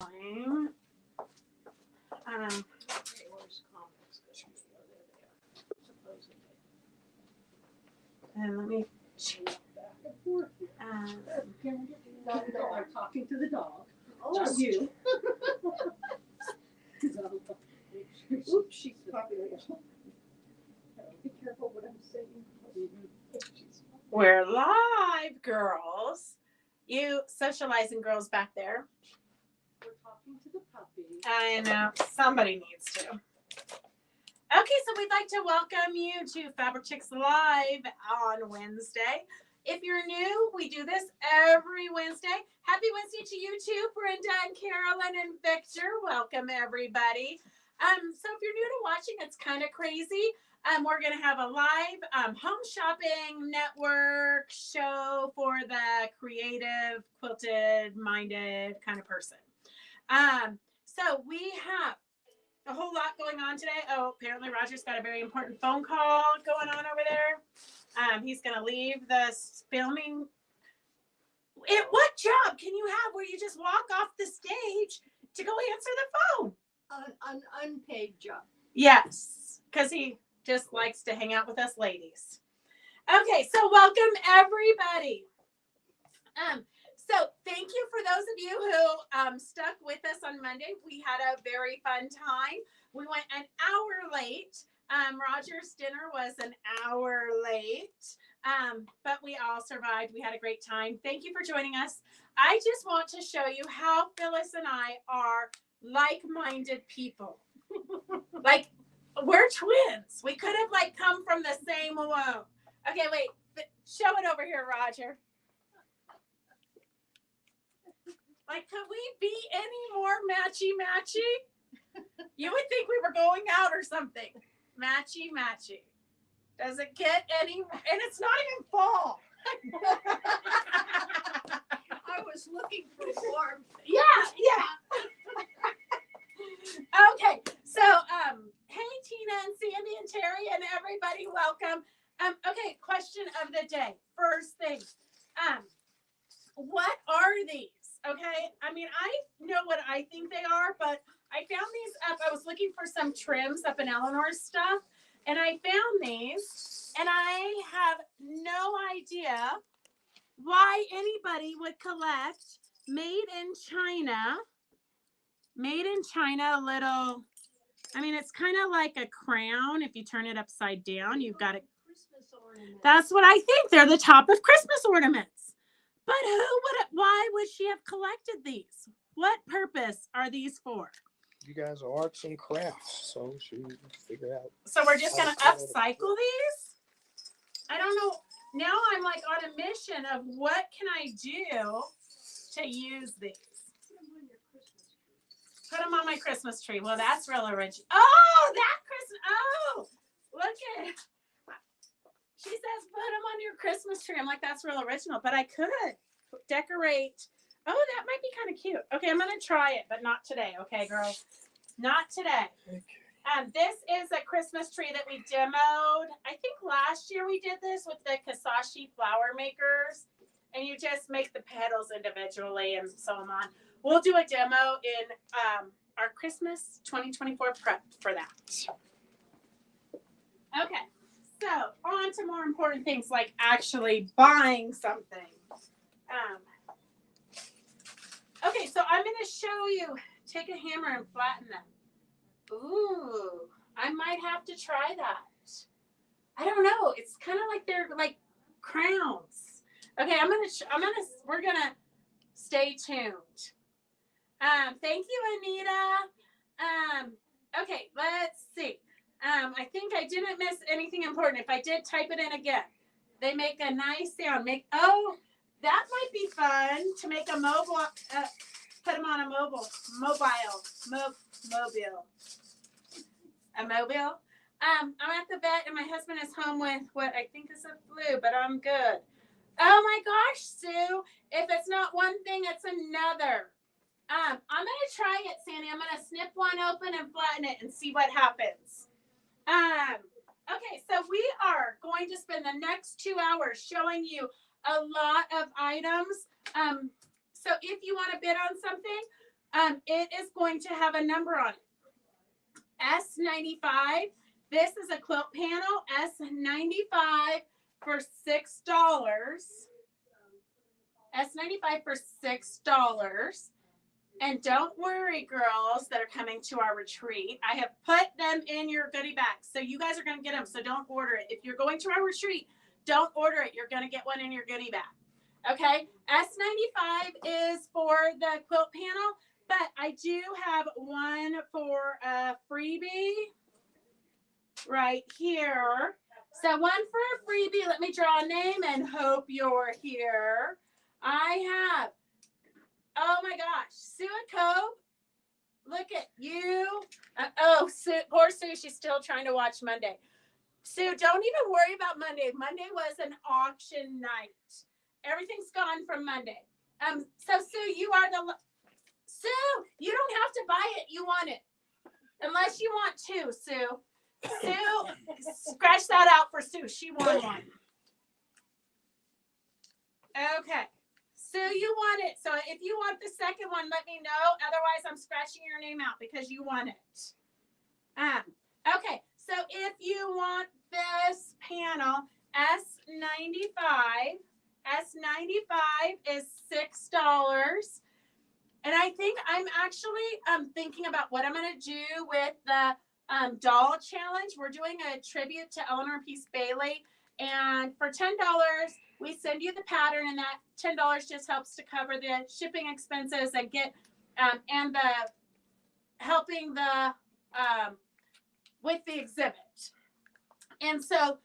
time. And let me I'm talking to the dog. Oh, Just you. Oops, she's probably be careful what I'm saying. We're live, girls. You socializing girls back there. We're talking to the puppy. I know. Somebody needs to. Okay, so we'd like to welcome you to Fabric Chicks Live on Wednesday. If you're new, we do this every Wednesday. Happy Wednesday to you too, Brenda and Carolyn and Victor. Welcome, everybody. So if you're new to watching, it's kind of crazy. We're going to have a live home shopping network show for the creative, quilted-minded kind of person. So we have a whole lot going on today. Oh, apparently Roger's got a very important phone call going on over there. He's going to leave the filming. What job can you have where you just walk off the stage to go answer the phone? An unpaid job. Yes, because he just likes to hang out with us ladies. Okay, so welcome everybody. So thank you for those of you who stuck with us on Monday. We had a very fun time. We went an hour late. Roger's dinner was an hour late, but we all survived. We had a great time. Thank you for joining us. I just want to show you how Phyllis and I are like-minded people. Like, we're twins. We could have come from the same womb. Okay, wait. Show it over here, Roger. Could we be any more matchy-matchy? You would think we were going out or something. Matchy-matchy. Does it get any... And it's not even fall. I was looking for warmth. Yeah. Okay, so, hey, Tina and Sandy and Terry and everybody, welcome. Okay, question of the day. First thing, what are these? Okay, I mean, I know what I think they are, but I found these up. I was looking for some trims up in Eleanor's stuff, and I found these, and I have no idea why anybody would collect made in China little, I mean, it's kind of like a crown. If you turn it upside down, you've got it. That's what I think. They're the top of Christmas ornaments. But why would she have collected these? What purpose are these for? You guys are arts and crafts, so she figure out. So we're just going to upcycle these? I don't know. Now I'm on a mission of what can I do to use these? Put them on my Christmas tree. Well, that's real original. Oh, that Christmas. Oh, look at it. She says, put them on your Christmas tree. I'm like, that's real original, but I could decorate. Oh, that might be kind of cute. Okay, I'm going to try it, but not today. Okay, girls, not today. Okay. This is a Christmas tree that we demoed. I think last year we did this with the Kasashi flower makers, and you just make the petals individually and so on. We'll do a demo in our Christmas 2024 prep for that. Okay. So, on to more important things like actually buying something. Okay, so I'm going to show you. Take a hammer and flatten them. Ooh, I might have to try that. I don't know. It's kind of like they're like crowns. Okay, we're going to stay tuned. Thank you, Anita. Okay, let's see. I think I didn't miss anything important. If I did, type it in again. They make a nice sound. That might be fun to make a mobile. Put them on a mobile. A mobile. I'm at the vet and my husband is home with what I think is a flu, but I'm good. Oh my gosh, Sue! If it's not one thing, it's another. I'm gonna try it, Sandy. I'm gonna snip one open and flatten it and see what happens. Okay, so we are going to spend the next 2 hours showing you a lot of items. So if you want to bid on something, It is going to have a number on it. S95. This is a quilt panel. S95 for $6. S95 for $6. And don't worry, girls that are coming to our retreat. I have put them in your goodie bags. So you guys are going to get them. So don't order it. If you're going to our retreat, don't order it. You're going to get one in your goodie bag. Okay. S95 is for the quilt panel, but I do have one for a freebie right here. So one for a freebie. Let me draw a name and hope you're here. I have, oh my gosh, Sue Cove. Look at you. Sue, poor Sue, she's still trying to watch Monday. Sue, don't even worry about Monday. Monday was an auction night. Everything's gone from Monday. So Sue, you are Sue, you don't have to buy it. You want it. Unless you want to, Sue. Sue, scratch that out for Sue. She won one. Okay. Sue, you want it. So if you want the second one, let me know. Otherwise, I'm scratching your name out because you want it. Okay. So if you want this panel, S95 is $6. And I think I'm actually thinking about what I'm going to do with the doll challenge. We're doing a tribute to Eleanor Peace Bailey. And for $10, we send you the pattern, and that $10 just helps to cover the shipping expenses and get and the helping the with the exhibit. And so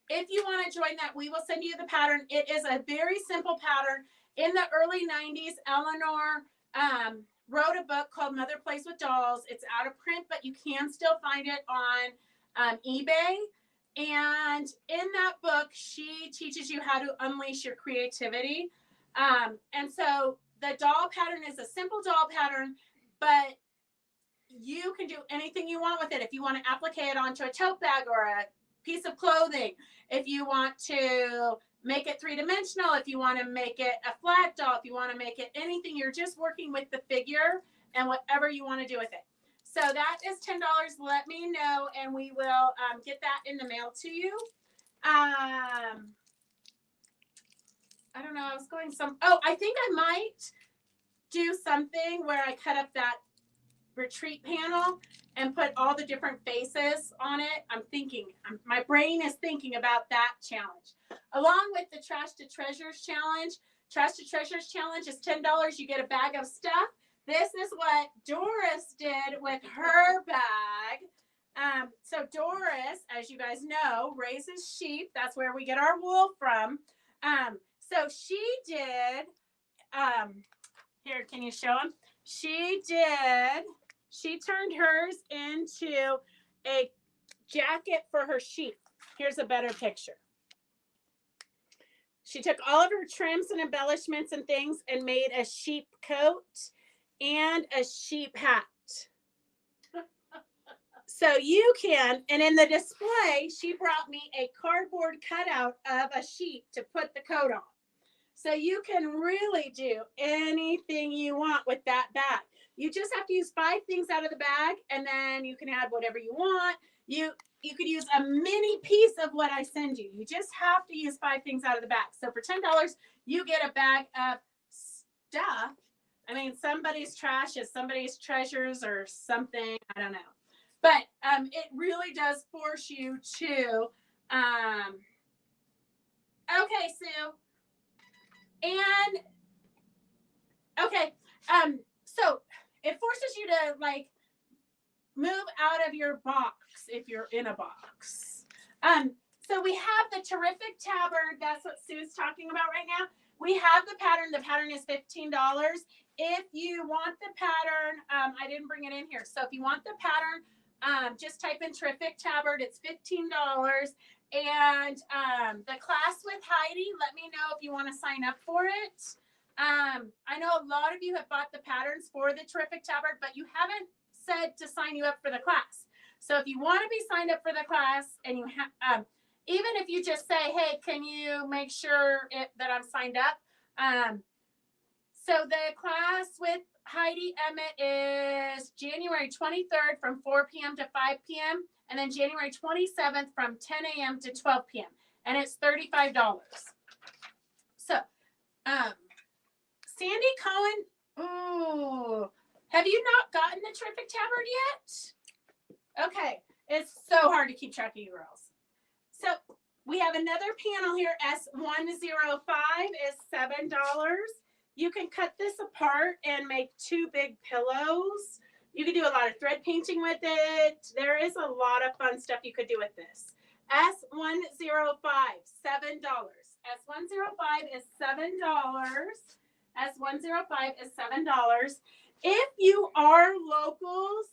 if you want to join that, we will send you the pattern. It is a very simple pattern. In the early 90s, Eleanor wrote a book called Mother Plays with Dolls. It's out of print, but you can still find it on eBay. And in that book, she teaches you how to unleash your creativity. And so the doll pattern is a simple doll pattern, but you can do anything you want with it. If you want to applique it onto a tote bag or a piece of clothing, if you want to make it three-dimensional, if you want to make it a flat doll, if you want to make it anything, you're just working with the figure and whatever you want to do with it. So that is $10. Let me know, and we will get that in the mail to you. I don't know. I was going I think I might do something where I cut up that retreat panel and put all the different faces on it. I'm thinking, my brain is thinking about that challenge. Along with the Trash to Treasures challenge. Trash to Treasures challenge is $10. You get a bag of stuff. This is what Doris did with her bag. So Doris, as you guys know, raises sheep. That's where we get our wool from. So she did, here, can you show them? She turned hers into a jacket for her sheep. Here's a better picture. She took all of her trims and embellishments and things and made a sheep coat and a sheep hat. So you can, and in the display, she brought me a cardboard cutout of a sheep to put the coat on. So you can really do anything you want with that bag. You just have to use 5 things out of the bag, and then you can add whatever you want. You could use a mini piece of what I send you. You just have to use 5 things out of the bag. So for $10, you get a bag of stuff. I mean, somebody's trash is somebody's treasures or something. I don't know. But it really does force you to, okay, Sue. And, okay, so it forces you to, like, move out of your box if you're in a box. So we have the terrific tabard. That's what Sue's talking about right now. We have the pattern. The pattern is $15. If you want the pattern, I didn't bring it in here. So if you want the pattern, just type in terrific tabard. It's $15. And the class with Heidi, let me know if you want to sign up for it. I know a lot of you have bought the patterns for the terrific tabard, but you haven't said to sign you up for the class. So if you want to be signed up for the class, and you have, even if you just say, hey, can you make sure that I'm signed up? So the class with Heidi Emmett is January 23rd from 4 p.m. to 5 p.m. and then January 27th from 10 a.m. to 12 p.m. and it's $35. So, Sandy Cohen, ooh, have you not gotten the Terrific Tabard yet? Okay, it's so hard to keep track of you girls. So we have another panel here. S105 is $7. You can cut this apart and make 2 big pillows. You can do a lot of thread painting with it. There is a lot of fun stuff you could do with this. S105, $7. S105 is $7. S105 is $7. If you are locals,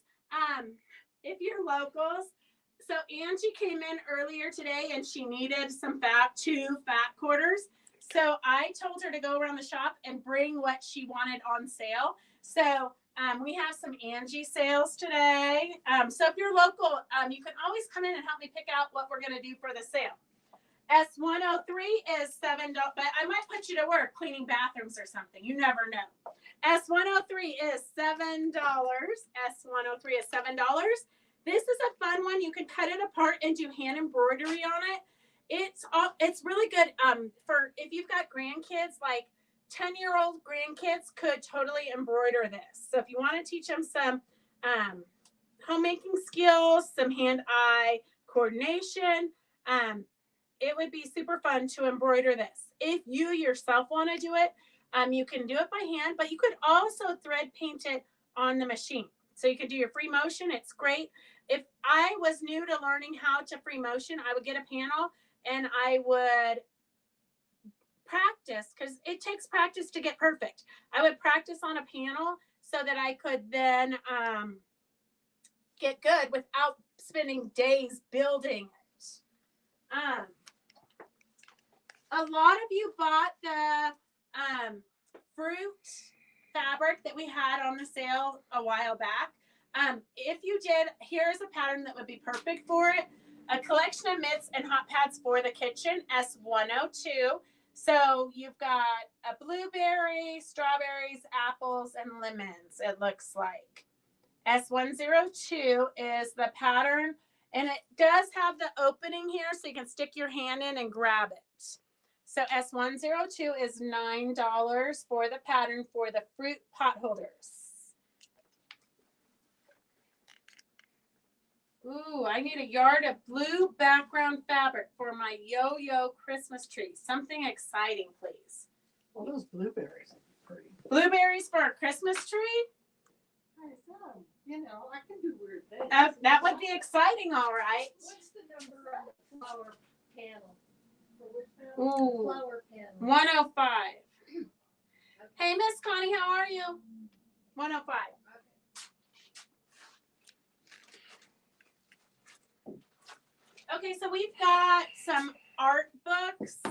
so Angie came in earlier today and she needed some 2 fat quarters. So I told her to go around the shop and bring what she wanted on sale. So we have some Angie sales today. So if you're local, you can always come in and help me pick out what we're going to do for the sale. S103 is $7, but I might put you to work cleaning bathrooms or something. You never know. S103 is $7. S103 is $7. This is a fun one. You can cut it apart and do hand embroidery on it. It's really good for if you've got grandkids, like 10-year-old grandkids could totally embroider this. So if you want to teach them some homemaking skills, some hand-eye coordination, it would be super fun to embroider this. If you yourself want to do it, you can do it by hand, but you could also thread paint it on the machine. So you could do your free motion. It's great. If I was new to learning how to free motion, I would get a panel and I would practice, because it takes practice to get perfect. I would practice on a panel so that I could then get good without spending days building it. A lot of you bought the fruit fabric that we had on the sale a while back. If you did, here's a pattern that would be perfect for it. A collection of mitts and hot pads for the kitchen, S102. So you've got a blueberry, strawberries, apples, and lemons, it looks like. S102 is the pattern, and it does have the opening here so you can stick your hand in and grab it. So S102 is $9 for the pattern for the fruit pot holders. Ooh, I need a yard of blue background fabric for my yo-yo Christmas tree. Something exciting, please. Well, those blueberries are pretty. Blueberries for a Christmas tree? You know, I can do weird things. That would be exciting, all right. What's the number on the flower panel? For which panel? Ooh, Flower panel. 105. Hey, Miss Connie, how are you? 105. Okay, so we've got some art books.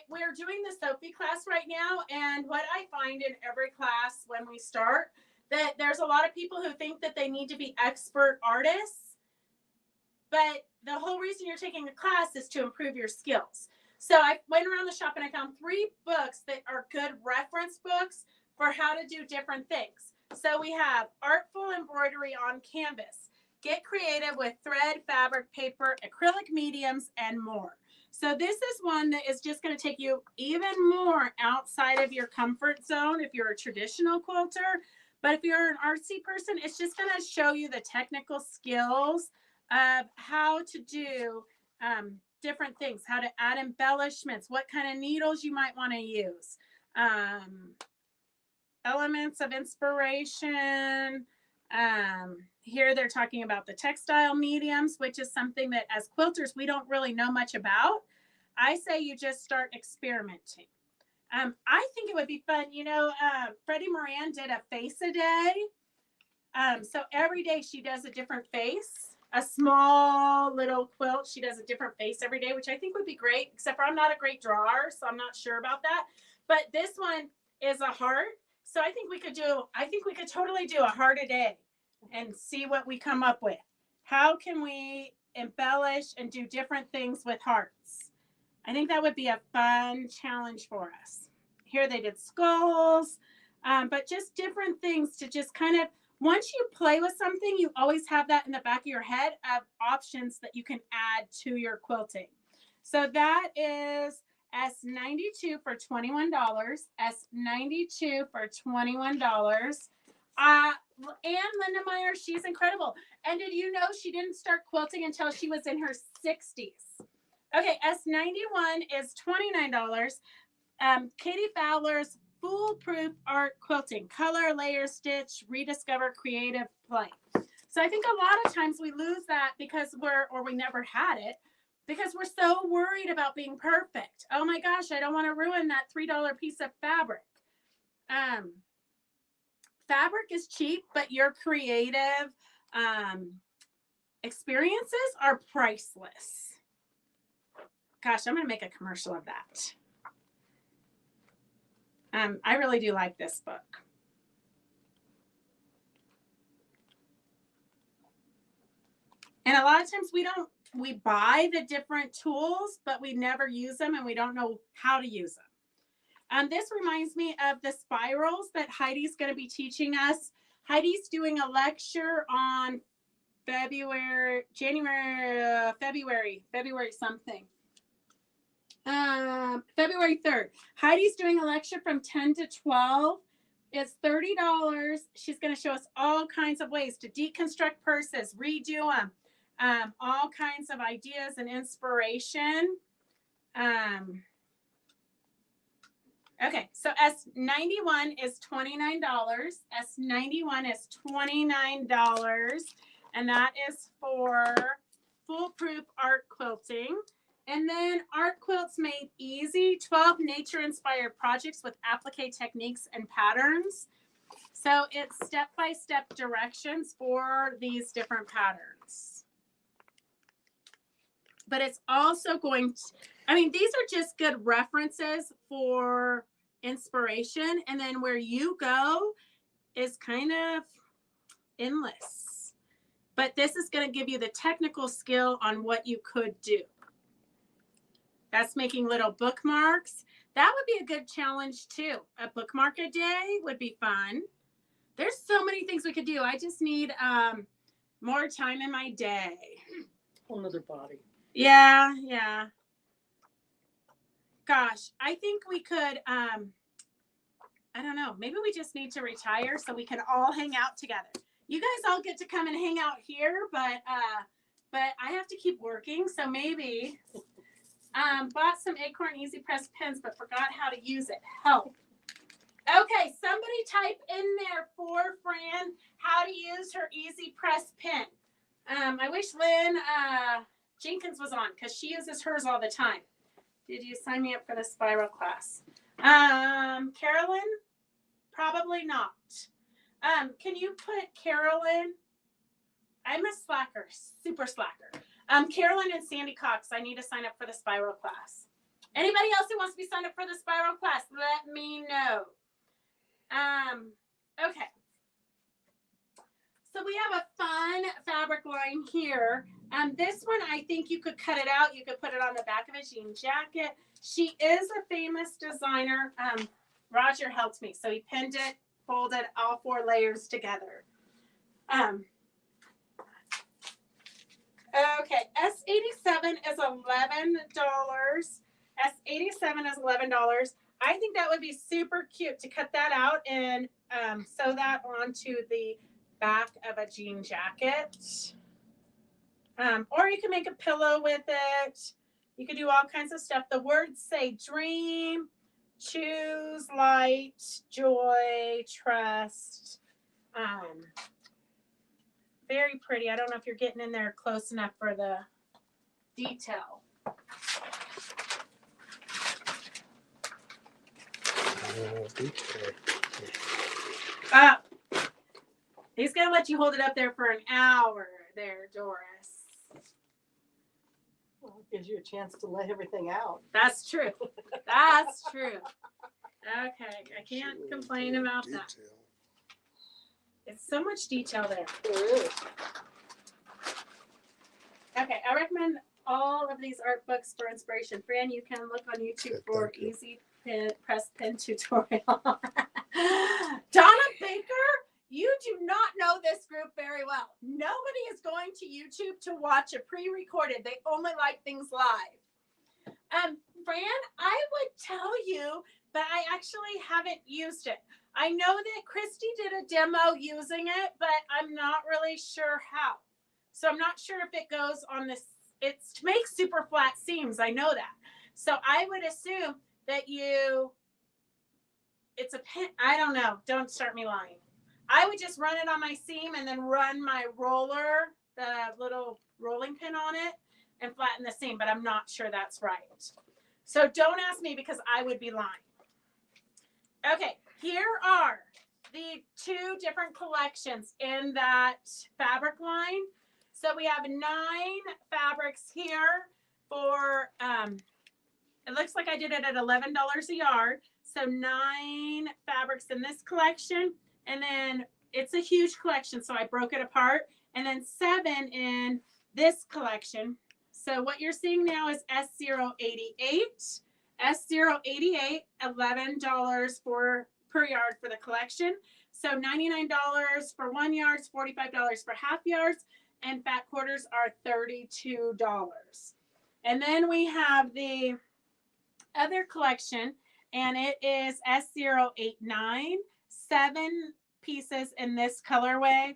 We're doing the Sophie class right now, and what I find in every class when we start, that there's a lot of people who think that they need to be expert artists, but the whole reason you're taking a class is to improve your skills. So I went around the shop and I found 3 books that are good reference books for how to do different things. So we have Artful Embroidery on Canvas. Get creative with thread, fabric, paper, acrylic mediums, and more. So this is one that is just going to take you even more outside of your comfort zone if you're a traditional quilter. But if you're an artsy person, it's just going to show you the technical skills of how to do different things, how to add embellishments, what kind of needles you might want to use, elements of inspiration. Here they're talking about the textile mediums, which is something that as quilters, we don't really know much about. I say you just start experimenting. I think it would be fun. You know, Freddie Moran did a face a day. So every day she does a different face, a small little quilt. She does a different face every day, which I think would be great, except for I'm not a great drawer, so I'm not sure about that. But this one is a heart. So I think we could totally do a heart a day and see what we come up with. How can we embellish and do different things with hearts? I think that would be a fun challenge for us. Here they did skulls. But just different things to just kind of, once you play with something, you always have that in the back of your head of options that you can add to your quilting. So that is S92 for $21, S92 for $21. And Linda Meyer, she's incredible. And did you know she didn't start quilting until she was in her 60s? Okay, S91 is $29. Katie Fowler's Foolproof Art Quilting, color, layer, stitch, rediscover creative play. So I think a lot of times we lose that because we never had it because we're so worried about being perfect. Oh my gosh, I don't want to ruin that $3 piece of fabric. Fabric is cheap, but your creative experiences are priceless. Gosh, I'm going to make a commercial of that. I really do like this book. And a lot of times we buy the different tools, but we never use them and we don't know how to use them. This reminds me of the spirals that Heidi's going to be teaching us. Heidi's doing a lecture on February something. February 3rd. Heidi's doing a lecture from 10 to 12. It's $30. She's going to show us all kinds of ways to deconstruct purses, redo them, all kinds of ideas and inspiration. Okay, so S91 is $29. S91 is $29, and that is for Foolproof Art Quilting. And then Art Quilts Made Easy, 12 nature-inspired projects with applique techniques and patterns. So it's step-by-step directions for these different patterns. But it's also going to, I mean, these are just good references for inspiration. And then where you go is kind of endless. But this is going to give you the technical skill on what you could do. That's making little bookmarks. That would be a good challenge too. A bookmark a day would be fun. There's so many things we could do. I just need more time in my day. Whole nother body. Yeah. Gosh, I think we could, I don't know, maybe we just need to retire so we can all hang out together. You guys all get to come and hang out here, but I have to keep working, so maybe. Bought some Acorn Easy Press pens, but forgot how to use it. Help. Okay, somebody type in there for Fran how to use her Easy Press pen. I wish Lynn Jenkins was on because she uses hers all the time. Did you sign me up for the spiral class? Carolyn? Probably not. Can you put Carolyn? I'm a slacker, super slacker. Carolyn and Sandy Cox, I need to sign up for the spiral class. Anybody else who wants to be signed up for the spiral class, let me know. Okay. So we have a fun fabric line here. This one, I think you could cut it out. You could put it on the back of a jean jacket. She is a famous designer. Roger helped me. So he pinned it, folded all 4 layers together. Okay, S87 is $11. S87 is $11. I think that would be super cute to cut that out and sew that onto the back of a jean jacket. Or you can make a pillow with it. You could do all kinds of stuff. The words say dream, choose, light, joy, trust. Very pretty. I don't know if you're getting in there close enough for the detail. He's going to let you hold it up there for an hour there, Doris. Well, it gives you a chance to let everything out. That's true. That's true. Okay, I can't complain about that. It's so much detail there. There is. Okay, I recommend all of these art books for inspiration. Fran, you can look on YouTube for Easy press pin tutorial. Donna Baker, you do not know this group very well. Nobody is going to YouTube to watch a pre-recorded. They only like things live. Fran, I would tell you, but I actually haven't used it. I know that Christy did a demo using it, but I'm not really sure how. So I'm not sure if it goes on this. It's to make super flat seams. I know that. So I would assume that it's a pin. I don't know. Don't start me lying. I would just run it on my seam and then run my roller, the little rolling pin on it, and flatten the seam, but I'm not sure that's right. So don't ask me because I would be lying. Okay, here are the two different collections in that fabric line. So we have 9 fabrics here for, it looks like I did it at $11 a yard. So 9 fabrics in this collection. And then it's a huge collection, so I broke it apart. And then 7 in this collection. So what you're seeing now is S088. S088, $11 per yard for the collection. So $99 for 1 yard, $45 for half yards, and fat quarters are $32. And then we have the other collection, and it is S089, 7 pieces in this colorway.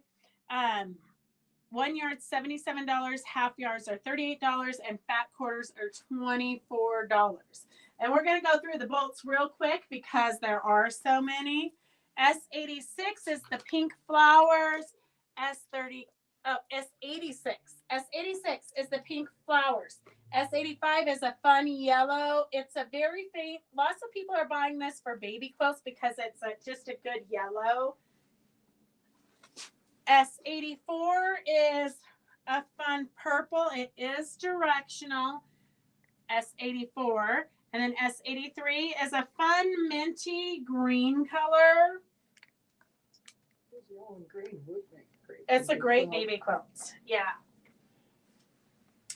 1 yard, $77, half yards are $38, and fat quarters are $24. And we're going to go through the bolts real quick because there are so many. S86 is the pink flowers. S86 is the pink flowers. S85 is a fun yellow. It's a very faint. Lots of people are buying this for baby quilts because it's just a good yellow. S84 is a fun purple. It is directional. S84. And then S83 is a fun minty green color. Yellow and green would make great. It's a great baby quilt. Yeah.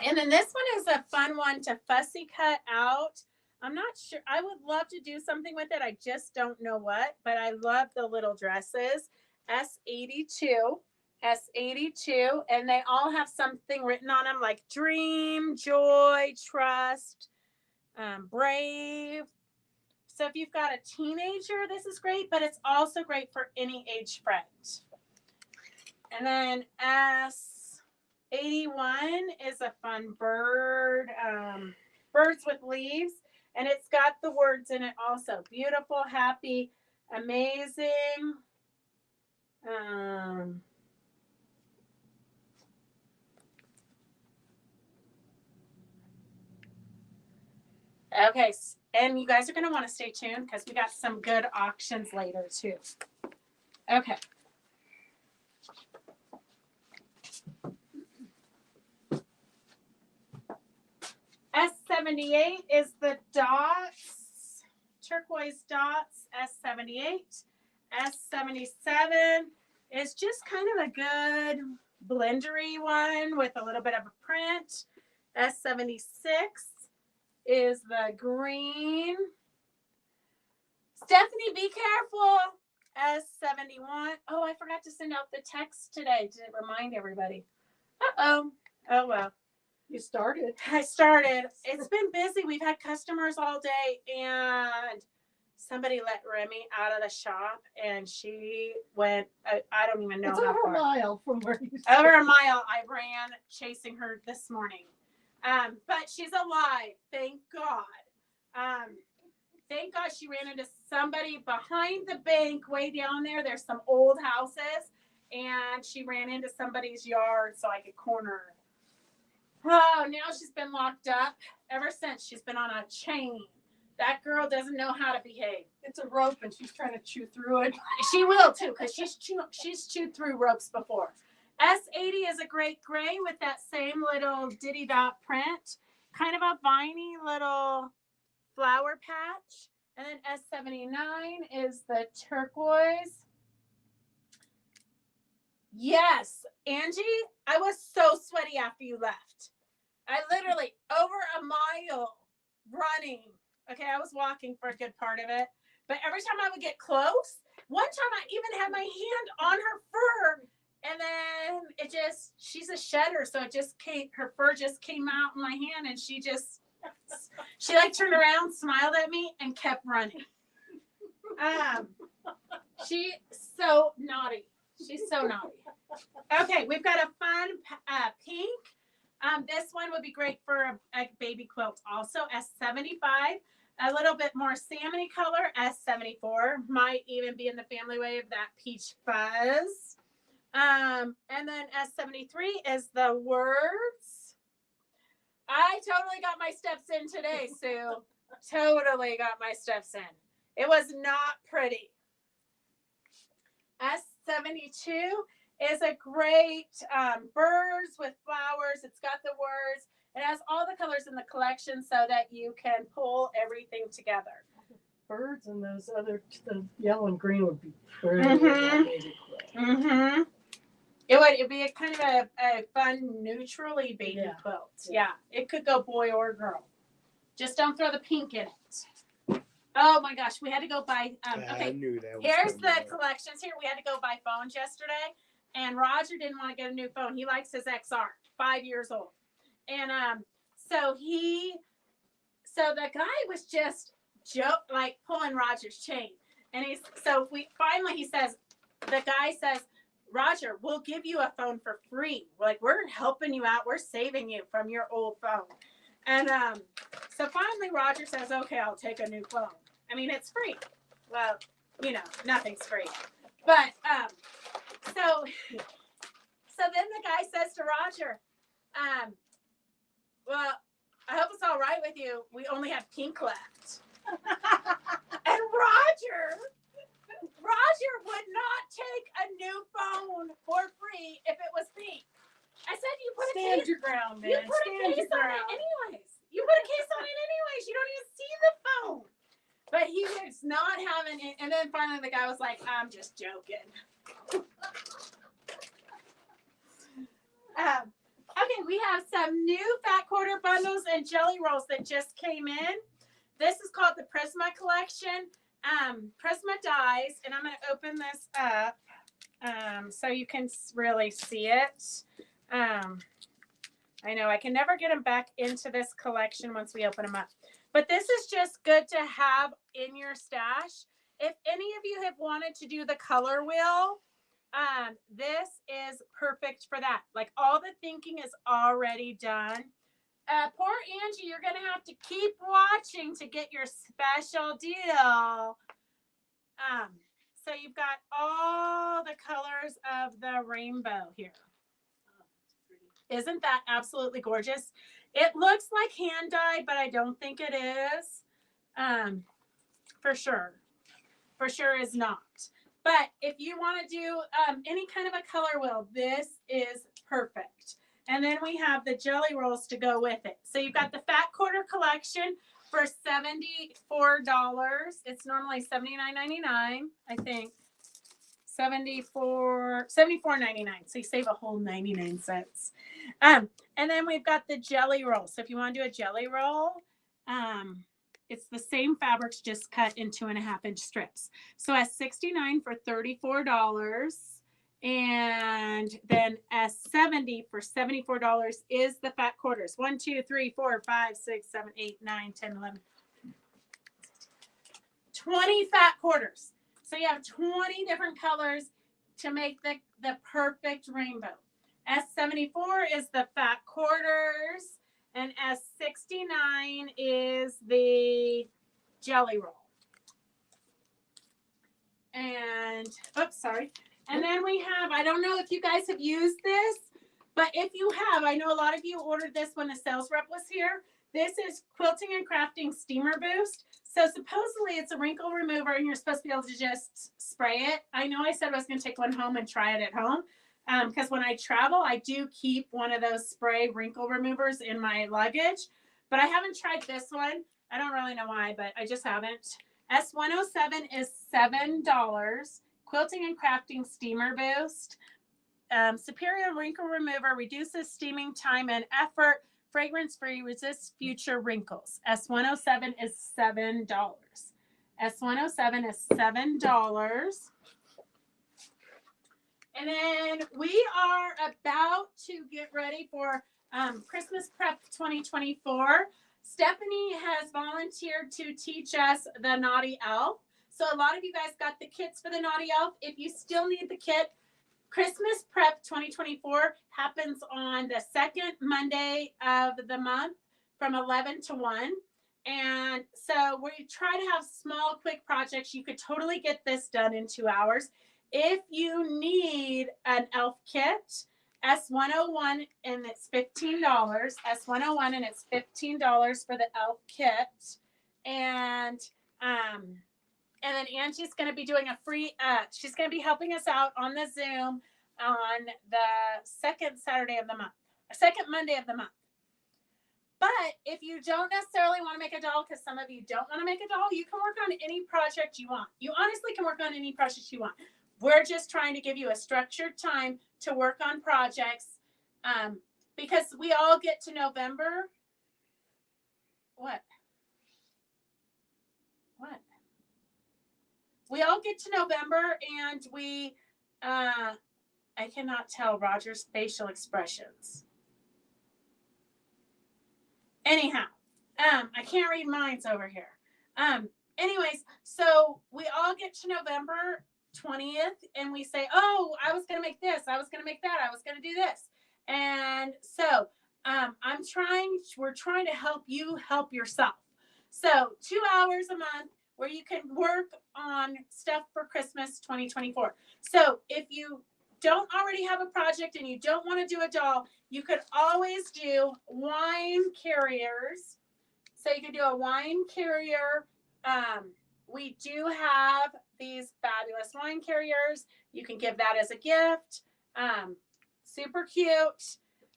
And then this one is a fun one to fussy cut out. I'm not sure. I would love to do something with it. I just don't know what, but I love the little dresses. S82, S82, and they all have something written on them like dream, joy, trust, brave. So if you've got a teenager, this is great, but it's also great for any age friend. And then S81 is a fun bird, birds with leaves, and it's got the words in it also. Beautiful, happy, amazing. Okay, and you guys are going to want to stay tuned because we got some good auctions later too. Okay. S78 is the dots, turquoise dots, S78. S77 is just kind of a good blendery one with a little bit of a print. S76 is the green. Stephanie, be careful. S71. Oh, I forgot to send out the text today to remind everybody. Uh-oh. Oh, well. You started. I started. It's been busy. We've had customers all day, and somebody let Remy out of the shop, and she went, I don't even know It's how over far. a mile from where you started. Over a mile. I ran chasing her this morning. But she's alive. Thank God. Thank God she ran into somebody behind the bank way down there. There's some old houses, and she ran into somebody's yard so I could corner her. Oh, now she's been locked up ever since. She's been on a chain. That girl doesn't know how to behave. It's a rope and she's trying to chew through it. She will too, because she's chewed through ropes before. S80 is a great gray with that same little diddy dot print. Kind of a viney little flower patch. And then S79 is the turquoise. Yes, Angie, I was so sweaty after you left. I literally over a mile running Okay, I was walking for a good part of it. But every time I would get close, one time I even had my hand on her fur, and then she's a shedder, so her fur just came out in my hand, and she like turned around, smiled at me, and kept running. She's so naughty. She's so naughty. Okay, we've got a fun pink. This one would be great for a baby quilt also. S75. A little bit more salmony color, S74. Might even be in the family way of that peach fuzz. And then S73 is the words. I totally got my steps in today, Sue. Totally got my steps in. It was not pretty. S72 is a great birds with flowers. It's got the words. It has all the colors in the collection so that you can pull everything together. Birds and those other, the yellow and green would be pretty. Mm-hmm. It'd be a kind of a fun, neutrally baby quilt. Yeah, it could go boy or girl. Just don't throw the pink in it. Oh my gosh, we had to go buy. Okay, I knew that. Here's the collections. Here we had to go buy phones yesterday, and Roger didn't want to get a new phone. He likes his XR, 5 years old, and so the guy was just pulling Roger's chain, and he says, the guy says, Roger, we'll give you a phone for free. Like, we're helping you out. We're saving you from your old phone. And so finally Roger says, okay, I'll take a new phone. I mean, it's free. Well, nothing's free. But so then the guy says to Roger, well, I hope it's all right with you. We only have pink left. And Roger would not take a new phone for free if it was pink. I said, you put Stand a case, your ground, man. you put a case on it anyways. You put a case on it anyways. You don't even see the phone. But he was not having it. And then finally the guy was like, I'm just joking. Okay, we have some new fat quarter bundles and jelly rolls that just came in. This is called the Prisma collection. Prisma dies, and I'm going to open this up so you can really see it. I know I can never get them back into this collection once we open them up. But this is just good to have in your stash. If any of you have wanted to do the color wheel, this is perfect for that. Like, all the thinking is already done. Poor Angie, you're going to have to keep watching to get your special deal. So you've got all the colors of the rainbow here. Isn't that absolutely gorgeous? It looks like hand dyed, but I don't think it is. For sure. For sure is not. But if you want to do any kind of a color wheel, this is perfect. And then we have the jelly rolls to go with it. So you've got the fat quarter collection for $74. It's normally $79.99, I think. $74.99. So you save a whole 99 cents. And then we've got the jelly roll. So if you want to do a jelly roll, it's the same fabrics, just cut in 2.5-inch strips. So S69 for $34. And then S70 for $74 is the fat quarters. 1, 2, 3, 4, 5, 6, 7, 8, 9, 10, 11, 20 fat quarters. So you have 20 different colors to make the perfect rainbow. S74 is the fat quarters, and S69 is the jelly roll. And, oops, sorry. And then we have, I don't know if you guys have used this, but if you have, I know a lot of you ordered this when the sales rep was here. This is Quilting and Crafting Steamer Boost. So supposedly it's a wrinkle remover and you're supposed to be able to just spray it. I know I said I was going to take one home and try it at home because when I travel, I do keep one of those spray wrinkle removers in my luggage, but I haven't tried this one. I don't really know why, but I just haven't. S107 is $7. Quilting and Crafting Steamer Boost. Superior wrinkle remover reduces steaming time and effort fragrance-free, resist future wrinkles. S107 is $7. S107 is $7. And then we are about to get ready for Christmas Prep 2024. Stephanie has volunteered to teach us the Naughty Elf. So a lot of you guys got the kits for the Naughty Elf. If you still need the kit, Christmas Prep 2024 happens on the second Monday of the month from 11 to 1. And so we try to have small, quick projects. You could totally get this done in 2 hours. If you need an elf kit, S101 and it's $15. S101 and it's $15 for the elf kit. And then Angie's going to be doing a free, she's going to be helping us out on the Zoom on the second Saturday of the month, second Monday of the month. But if you don't necessarily want to make a doll, because some of you don't want to make a doll, you can work on any project you want. You honestly can work on any project you want. We're just trying to give you a structured time to work on projects because we all get to November. What? We all get to November and we, I cannot tell Roger's facial expressions. Anyhow, I can't read minds over here. Anyways, so we all get to November 20th and we say, oh, I was going to make this. I was going to make that. I was going to do this. And so we're trying to help you help yourself. So 2 hours a month where you can work on stuff for Christmas 2024. So if you don't already have a project and you don't want to do a doll, you could always do wine carriers. So you could do a wine carrier. We do have these fabulous wine carriers. You can give that as a gift. Super cute.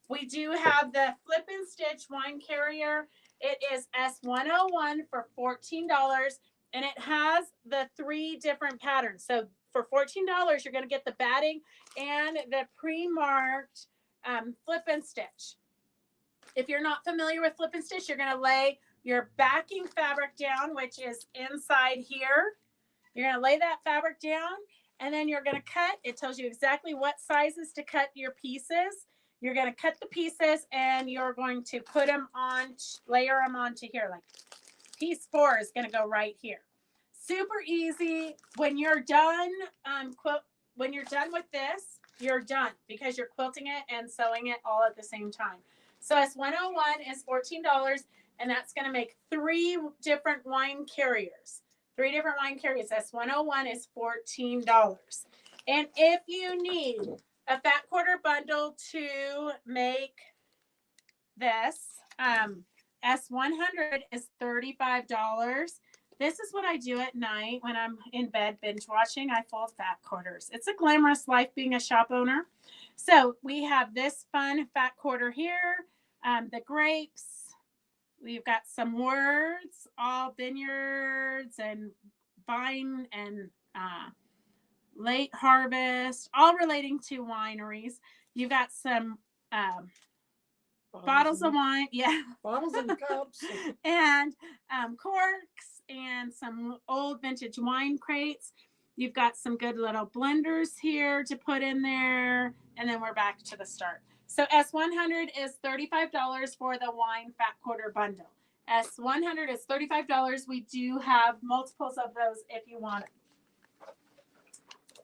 We do have the flip and stitch wine carrier. It is S101 for $14. And it has the 3 different patterns. So for $14, you're going to get the batting and the pre-marked flip and stitch. If you're not familiar with flip and stitch, you're going to lay your backing fabric down, which is inside here. You're going to lay that fabric down, and then you're going to cut. It tells you exactly what sizes to cut your pieces. You're going to cut the pieces, and you're going to put them on, layer them onto here. Like piece 4 is going to go right here. Super easy. When you're done, when you're done with this, you're done because you're quilting it and sewing it all at the same time. So S101 is $14, and that's going to make 3 different wine carriers. 3 different wine carriers. S101 is $14. And if you need a fat quarter bundle to make this, S100 is $35. This is what I do at night when I'm in bed binge watching. I fold fat quarters. It's a glamorous life being a shop owner. So we have this fun fat quarter here. The grapes. We've got some words, all vineyards and vine and late harvest, all relating to wineries. You've got some bottles of wine, yeah. Bottles and cups. And corks and some old vintage wine crates. You've got some good little blenders here to put in there. And then we're back to the start. So S100 is $35 for the wine fat quarter bundle. S100 is $35. We do have multiples of those if you want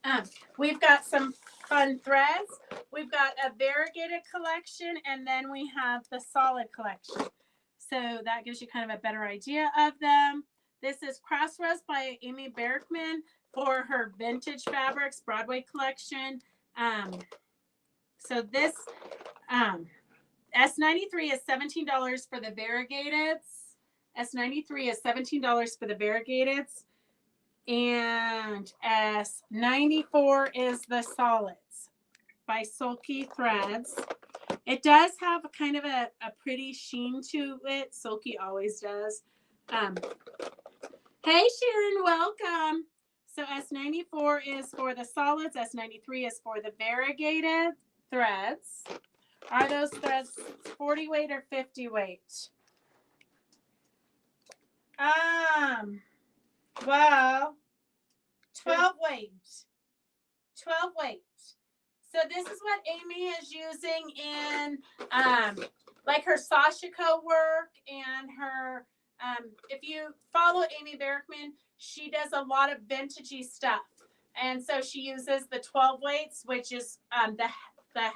it. We've got some fun threads. We've got a variegated collection, and then we have the solid collection. So that gives you kind of a better idea of them. This is Crossroads by Amy Berkman for her vintage fabrics Broadway collection. So this S93 is $17 for the variegateds. S93 is $17 for the variegateds. And S94 is the solids by Sulky Threads. It does have a kind of a pretty sheen to it. Sulky always does. Hey Sharon, welcome. So S94 is for the solids. S93 is for the variegated threads. Are those threads 40 weight or 50 weight? Well, 12 weight. 12 weight. So this is what Amy is using in like her Sashiko work and her if you follow Amy Berkman, she does a lot of vintagey stuff. And so she uses the 12 weights, which is the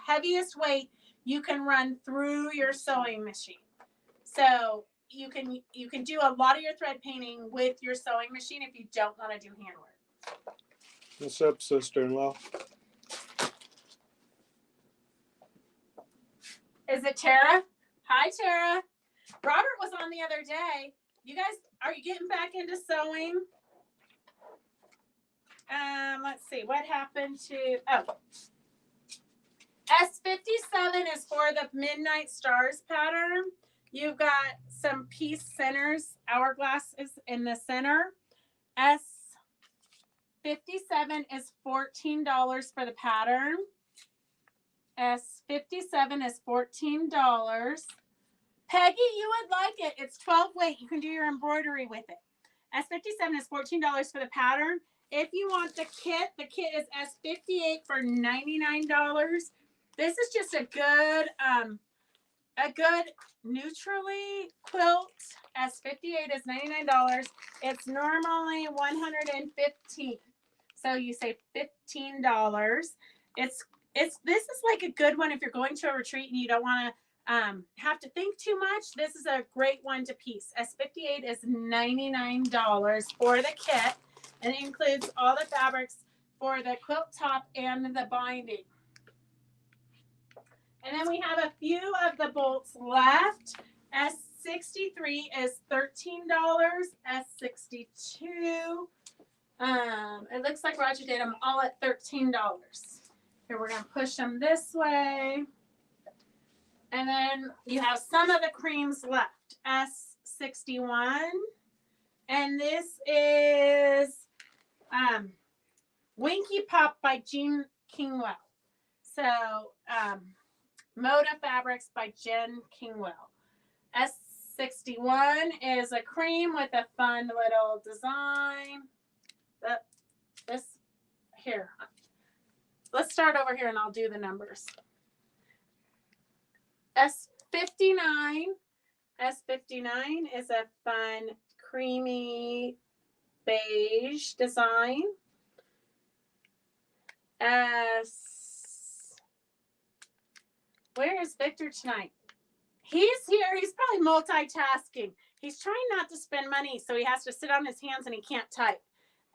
heaviest weight you can run through your sewing machine. So you can do a lot of your thread painting with your sewing machine if you don't want to do handwork. What's up, sister-in-law? Is it Tara? Hi, Tara. Robert was on the other day. You guys, are you getting back into sewing? Let's see. What happened to... Oh. S57 is for the Midnight Stars pattern. You've got some piece centers, hourglasses in the center. S57 is $14 for the pattern. S57 is $14. Peggy, you would like it. It's 12 weight. You can do your embroidery with it. S57 is $14 for the pattern. If you want the kit is S58 for $99. This is just a good neutrally quilt. S58 is $99. It's normally $115. So you say $15. This is like a good one if you're going to a retreat and you don't want to have to think too much. This is a great one to piece. S58 is $99 for the kit, and it includes all the fabrics for the quilt top and the binding. And then we have a few of the bolts left. S63 is $13. S62. It looks like Roger did them all at $13. Here, we're going to push them this way. And then you have some of the creams left. S61. And this is Winky Pop by Jean Kingwell. So, Moda Fabrics by Jen Kingwell. S61 is a cream with a fun little design. This here. Let's start over here and I'll do the numbers. S59. S59 is a fun creamy beige design. Where is Victor tonight? He's here. He's probably multitasking. He's trying not to spend money, so he has to sit on his hands and he can't type.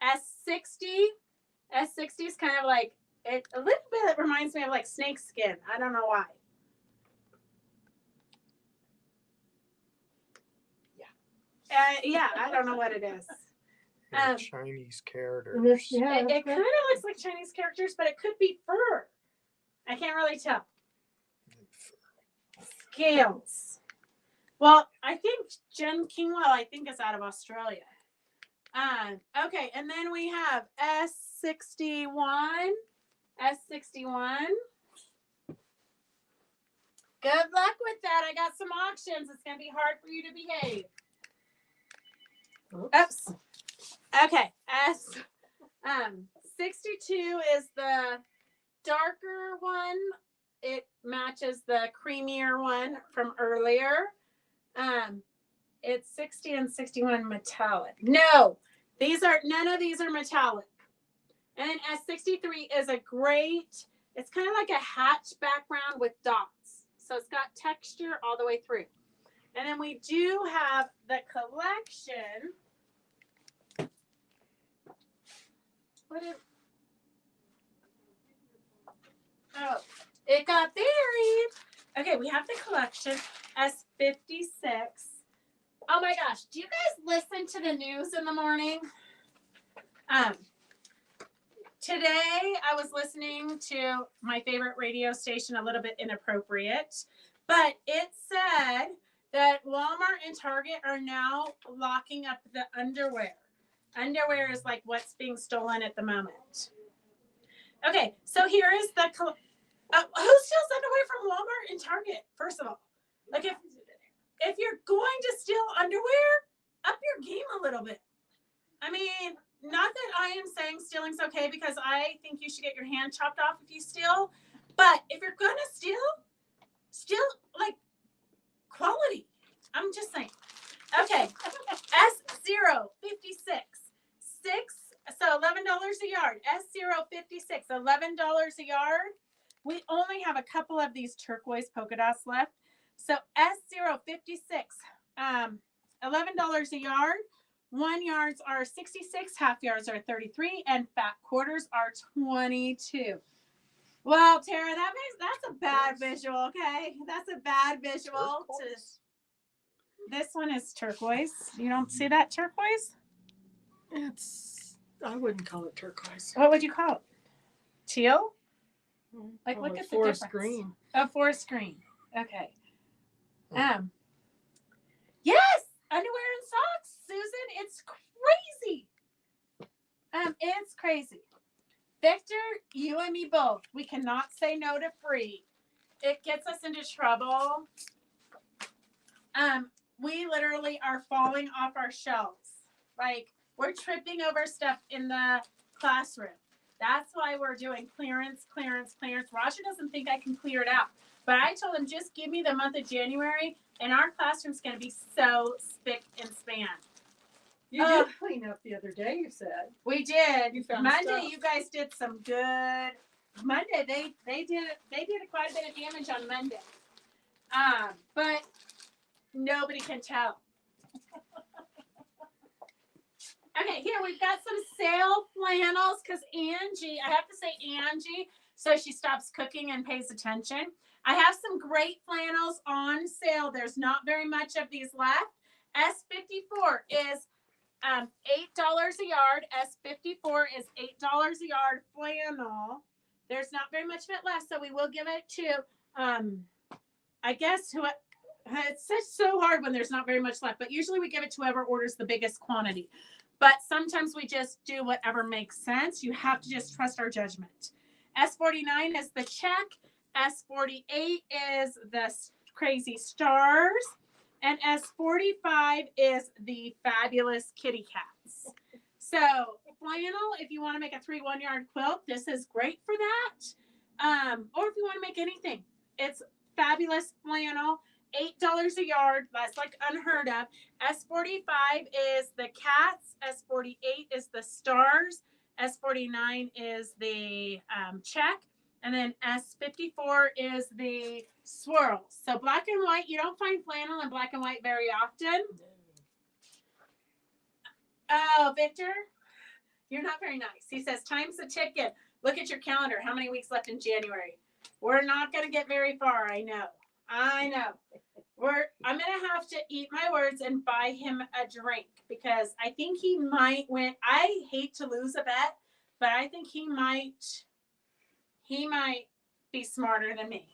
S60 is kind of like, a little bit, it reminds me of like snake skin. I don't know why. Yeah, I don't know what it is. Chinese characters. Yeah, it kind of looks like Chinese characters, but it could be fur. I can't really tell. Scales. Well, I think Jen Kingwell, I think, is out of Australia. Okay, and then we have S61. S61. Good luck with that. I got some auctions. It's going to be hard for you to behave. Oops. Okay. S62 is the darker one. It matches the creamier one from earlier. It's 60 and 61 metallic. No, none of these are metallic. And then S63 is a great, it's kind of like a hatch background with dots. So it's got texture all the way through. And then we do have the collection. It got buried. Okay, we have the collection S56. Oh my gosh, do you guys listen to the news in the morning? Today I was listening to my favorite radio station, a little bit inappropriate, but it said that Walmart and Target are now locking up the underwear. Underwear is like what's being stolen at the moment. Okay, so here is the Who steals underwear from Walmart and Target? First of all, like if you're going to steal underwear, up your game a little bit. I mean, not that I am saying stealing's okay, because I think you should get your hand chopped off if you steal. But if you're gonna steal like quality. I'm just saying. Okay, S056, so $11 a yard. S056, $11 a yard. We only have a couple of these turquoise polka dots left. So S056, $11 a yard. 1 yards are 66, half yards are 33, and fat quarters are 22. Well, Tara, that's a bad visual, okay? That's a bad visual. This one is turquoise. You don't see that turquoise? I wouldn't call it turquoise. What would you call it? Teal? Like, look at the forest difference. green. Oh, forest green. Okay. Yes, underwear and socks, Susan. It's crazy. It's crazy. Victor, you and me both. We cannot say no to free. It gets us into trouble. We literally are falling off our shelves. Like, we're tripping over stuff in the classroom. That's why we're doing clearance. Roger doesn't think I can clear it out. But I told him, just give me the month of January, and our classroom's going to be so spick and span. You did clean up the other day, you said. We did. You found Monday, stuff. you guys did some good. Monday, they did quite a bit of damage on Monday. But nobody can tell. Okay, here we've got some sale flannels, because Angie, I have to say Angie, so she stops cooking and pays attention. I have some great flannels on sale. There's not very much of these left. S54 is $8 a yard. S54 is $8 a yard flannel. There's not very much of it left, so we will give it to, I guess, it's just so hard when there's not very much left, but usually we give it to whoever orders the biggest quantity. But sometimes we just do whatever makes sense. You have to just trust our judgment. S49 is the check. S48 is the crazy stars. And S45 is the fabulous kitty cats. So flannel, if you want to make a 3 1-yard quilt, this is great for that. Or if you want to make anything, it's fabulous flannel. $8 a yard. That's like unheard of. S45 is the cats. S48 is the stars. S49 is the check. And then S54 is the swirls. So black and white, you don't find flannel in black and white very often. Oh, Victor, you're not very nice. He says, time's a ticket. Look at your calendar. How many weeks left in January? We're not going to get very far. I know. I'm going to have to eat my words and buy him a drink, because I think he might win. I hate to lose a bet, but I think he might be smarter than me.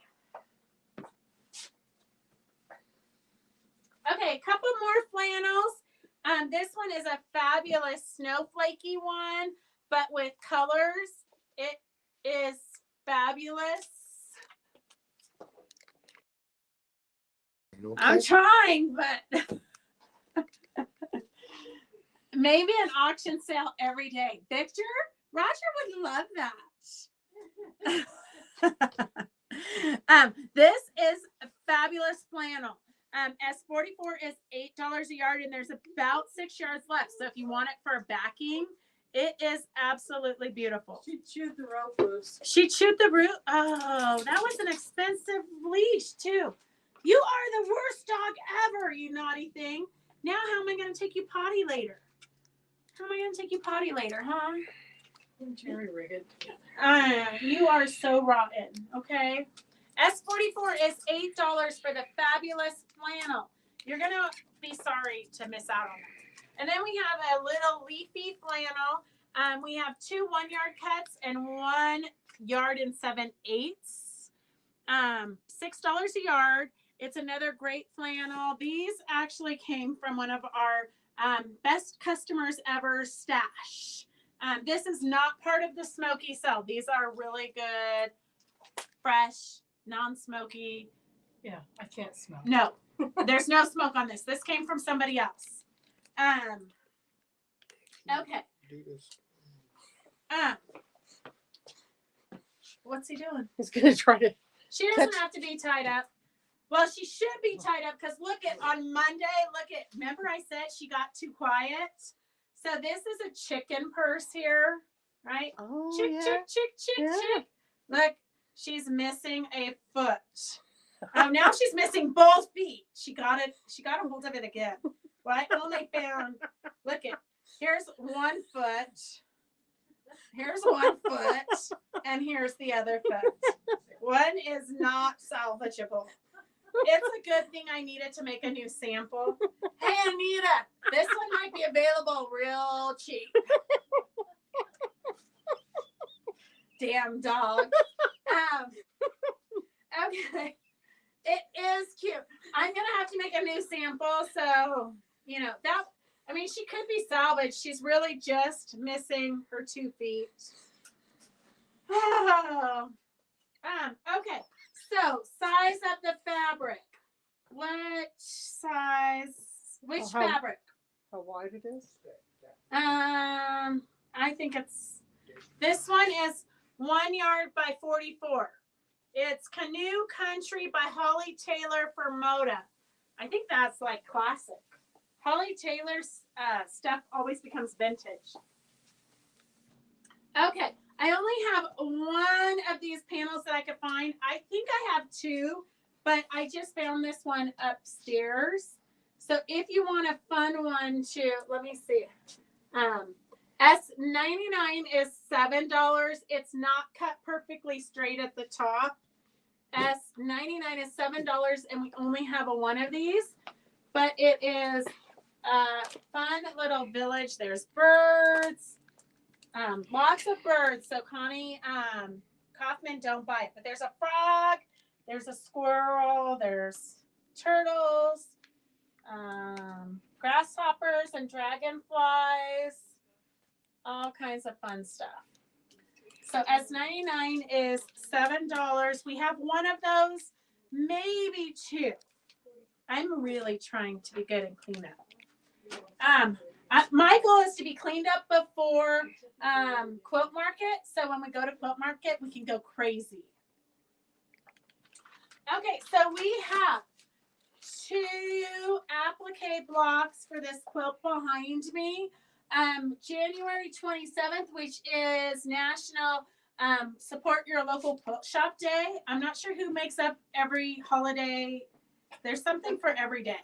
Okay, a couple more flannels. This one is a fabulous snowflakey one, but with colors. It is fabulous. Okay. I'm trying, but maybe an auction sale every day. Victor, Roger would love that. This is a fabulous flannel. S44 is $8 a yard, and there's about 6 yards left. So if you want it for backing, it is absolutely beautiful. She chewed the rope loose. She chewed the root. Oh, that was an expensive leash too. You are the worst dog ever, you naughty thing. Now how am I going to take you potty later? Huh? Jerry rig it together. You are so rotten, okay? S44 is $8 for the fabulous flannel. You're going to be sorry to miss out on that. And then we have a little leafy flannel. We have 2 1-yard cuts and 1 yard and 7/8. $6 a yard. It's another great flannel. These actually came from one of our best customers ever stash. This is not part of the smoky sale. These are really good fresh, non-smoky. Yeah, I can't smell. No, there's no smoke on this. This came from somebody else. Okay. Do this. What's he doing? He's gonna try to. She doesn't have to be tied up. Well, she should be tied up because look at on Monday. Remember I said she got too quiet. So this is a chicken purse here, right? Oh, Chick, yeah. chick, chick, chick, Yeah. chick. Look, she's missing a foot. Oh, now she's missing both feet. She got it. She got a hold of it again. Well, I only found. Look at. Here's one foot. Here's one foot, and here's the other foot. One is not salvageable. It's a good thing I needed to make a new sample. Hey, Anita, this one might be available real cheap. Damn dog. Okay. It is cute. I'm going to have to make a new sample. So, you know, she could be salvaged. She's really just missing her 2 feet. Oh. Okay. So, size of the fabric. Which size? Which fabric? How wide it is? I think this one is 1 yard by 44. It's Canoe Country by Holly Taylor for Moda. I think that's like classic. Holly Taylor's stuff always becomes vintage. Okay, I only have one of these panels that I could find. I think I have 2, but I just found this one upstairs. So if you want a fun one too, let me see. S99 is $7. It's not cut perfectly straight at the top. S99 is $7, and we only have one of these. But it is a fun little village. There's birds, lots of birds. So Connie Kaufman, don't buy it. But there's a frog, there's a squirrel, there's turtles, grasshoppers and dragonflies, all kinds of fun stuff. So S99 is $7. We have one of those, maybe 2. I'm really trying to be good and clean up. My goal is to be cleaned up before Quilt Market. So when we go to Quilt Market, we can go crazy. Okay, so we have 2 applique blocks for this quilt behind me. January 27th, which is National Support Your Local Quilt Shop Day. I'm not sure who makes up every holiday. There's something for every day.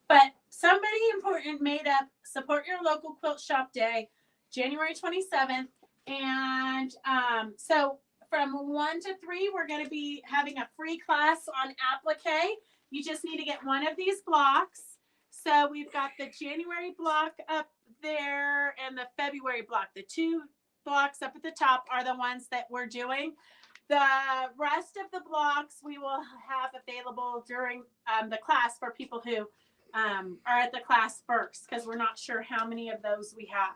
But somebody important made up Support Your Local Quilt Shop Day, January 27th. And so from 1 to 3, we're going to be having a free class on applique. You just need to get one of these blocks. So we've got the January block up there and the February block. The 2 blocks up at the top are the ones that we're doing. The rest of the blocks we will have available during the class for people who are at the class first, because we're not sure how many of those we have.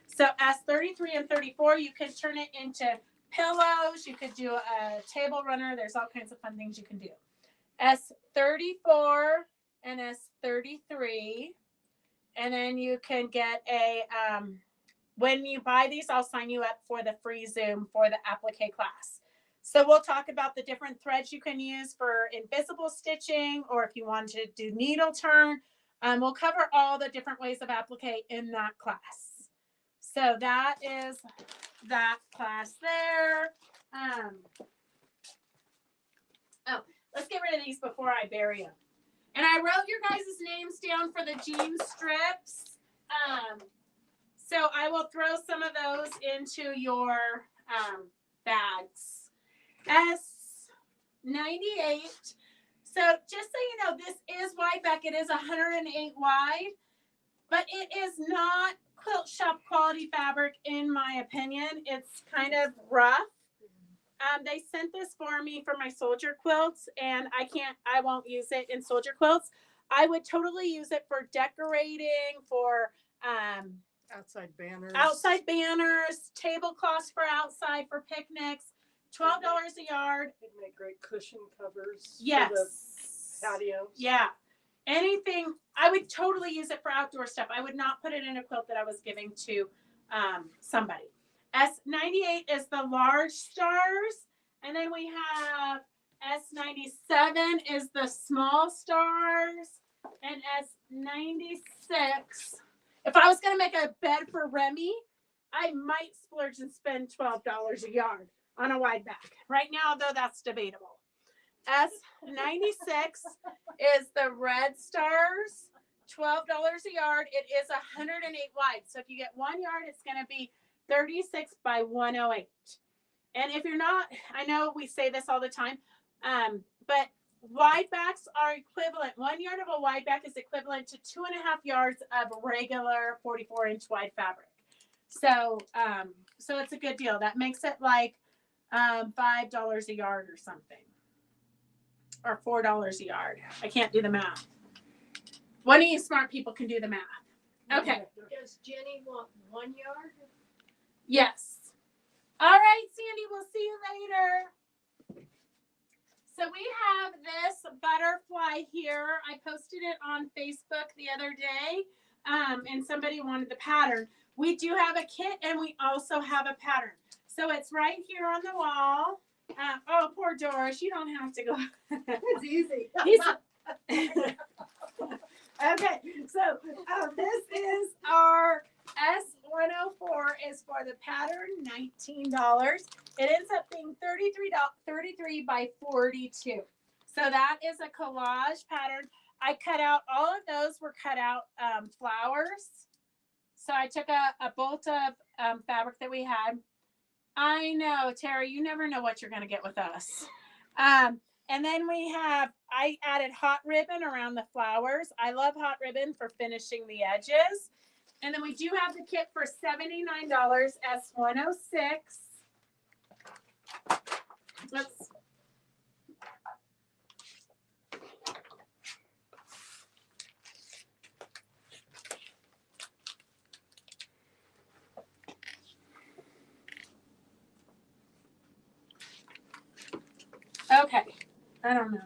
So S33 and 34, you can turn it into pillows. You could do a table runner. There's all kinds of fun things you can do. S34 and S33. And then you can get a, when you buy these, I'll sign you up for the free Zoom for the applique class. So we'll talk about the different threads you can use for invisible stitching, or if you want to do needle turn. We'll cover all the different ways of applique in that class. So that is that class there. Oh, let's get rid of these before I bury them. And I wrote your guys' names down for the jean strips. So I will throw some of those into your bags. S98. So just so you know, this is wide back. It is 108 wide, but it is not quilt shop quality fabric in my opinion. It's kind of rough. They sent this for me for my soldier quilts, and I won't use it in soldier quilts. I would totally use it for decorating, for Outside banners. tablecloths for outside, for picnics. $12 a yard. They'd make great cushion covers. Yes. For the patios. Yeah. Anything, I would totally use it for outdoor stuff. I would not put it in a quilt that I was giving to somebody. S98 is the large stars. And then we have S97 is the small stars. And S96. If I was going to make a bed for Remy, I might splurge and spend $12 a yard on a wide back. Right now, though, that's debatable. S96 is the red stars, $12 a yard. It is 108 wide. So if you get 1 yard, it's going to be 36 by 108. And if you're not, I know we say this all the time, but wide backs are equivalent. 1 yard of a wide back is equivalent to 2.5 yards of regular 44-inch wide fabric. So, so it's a good deal. That makes it like $5 a yard or something, or $4 a yard. I can't do the math. One of you smart people can do the math. Okay. Does Jenny want 1 yard? Yes. All right, Sandy, we'll see you later. So we have this butterfly here. I posted it on Facebook the other day, and somebody wanted the pattern. We do have a kit, and we also have a pattern. So it's right here on the wall. Oh, poor Doris, you don't have to go. It's easy. Okay, so this is our S104 is for the pattern, $19. It ends up being 33 by 42. So that is a collage pattern. I cut out, all of those were cut out flowers. So I took a bolt of fabric that we had. I know, Terry, you never know what you're going to get with us. And then we have, I added hot ribbon around the flowers. I love hot ribbon for finishing the edges. And then we do have the kit for $79, S106. Let's. Okay, I don't know.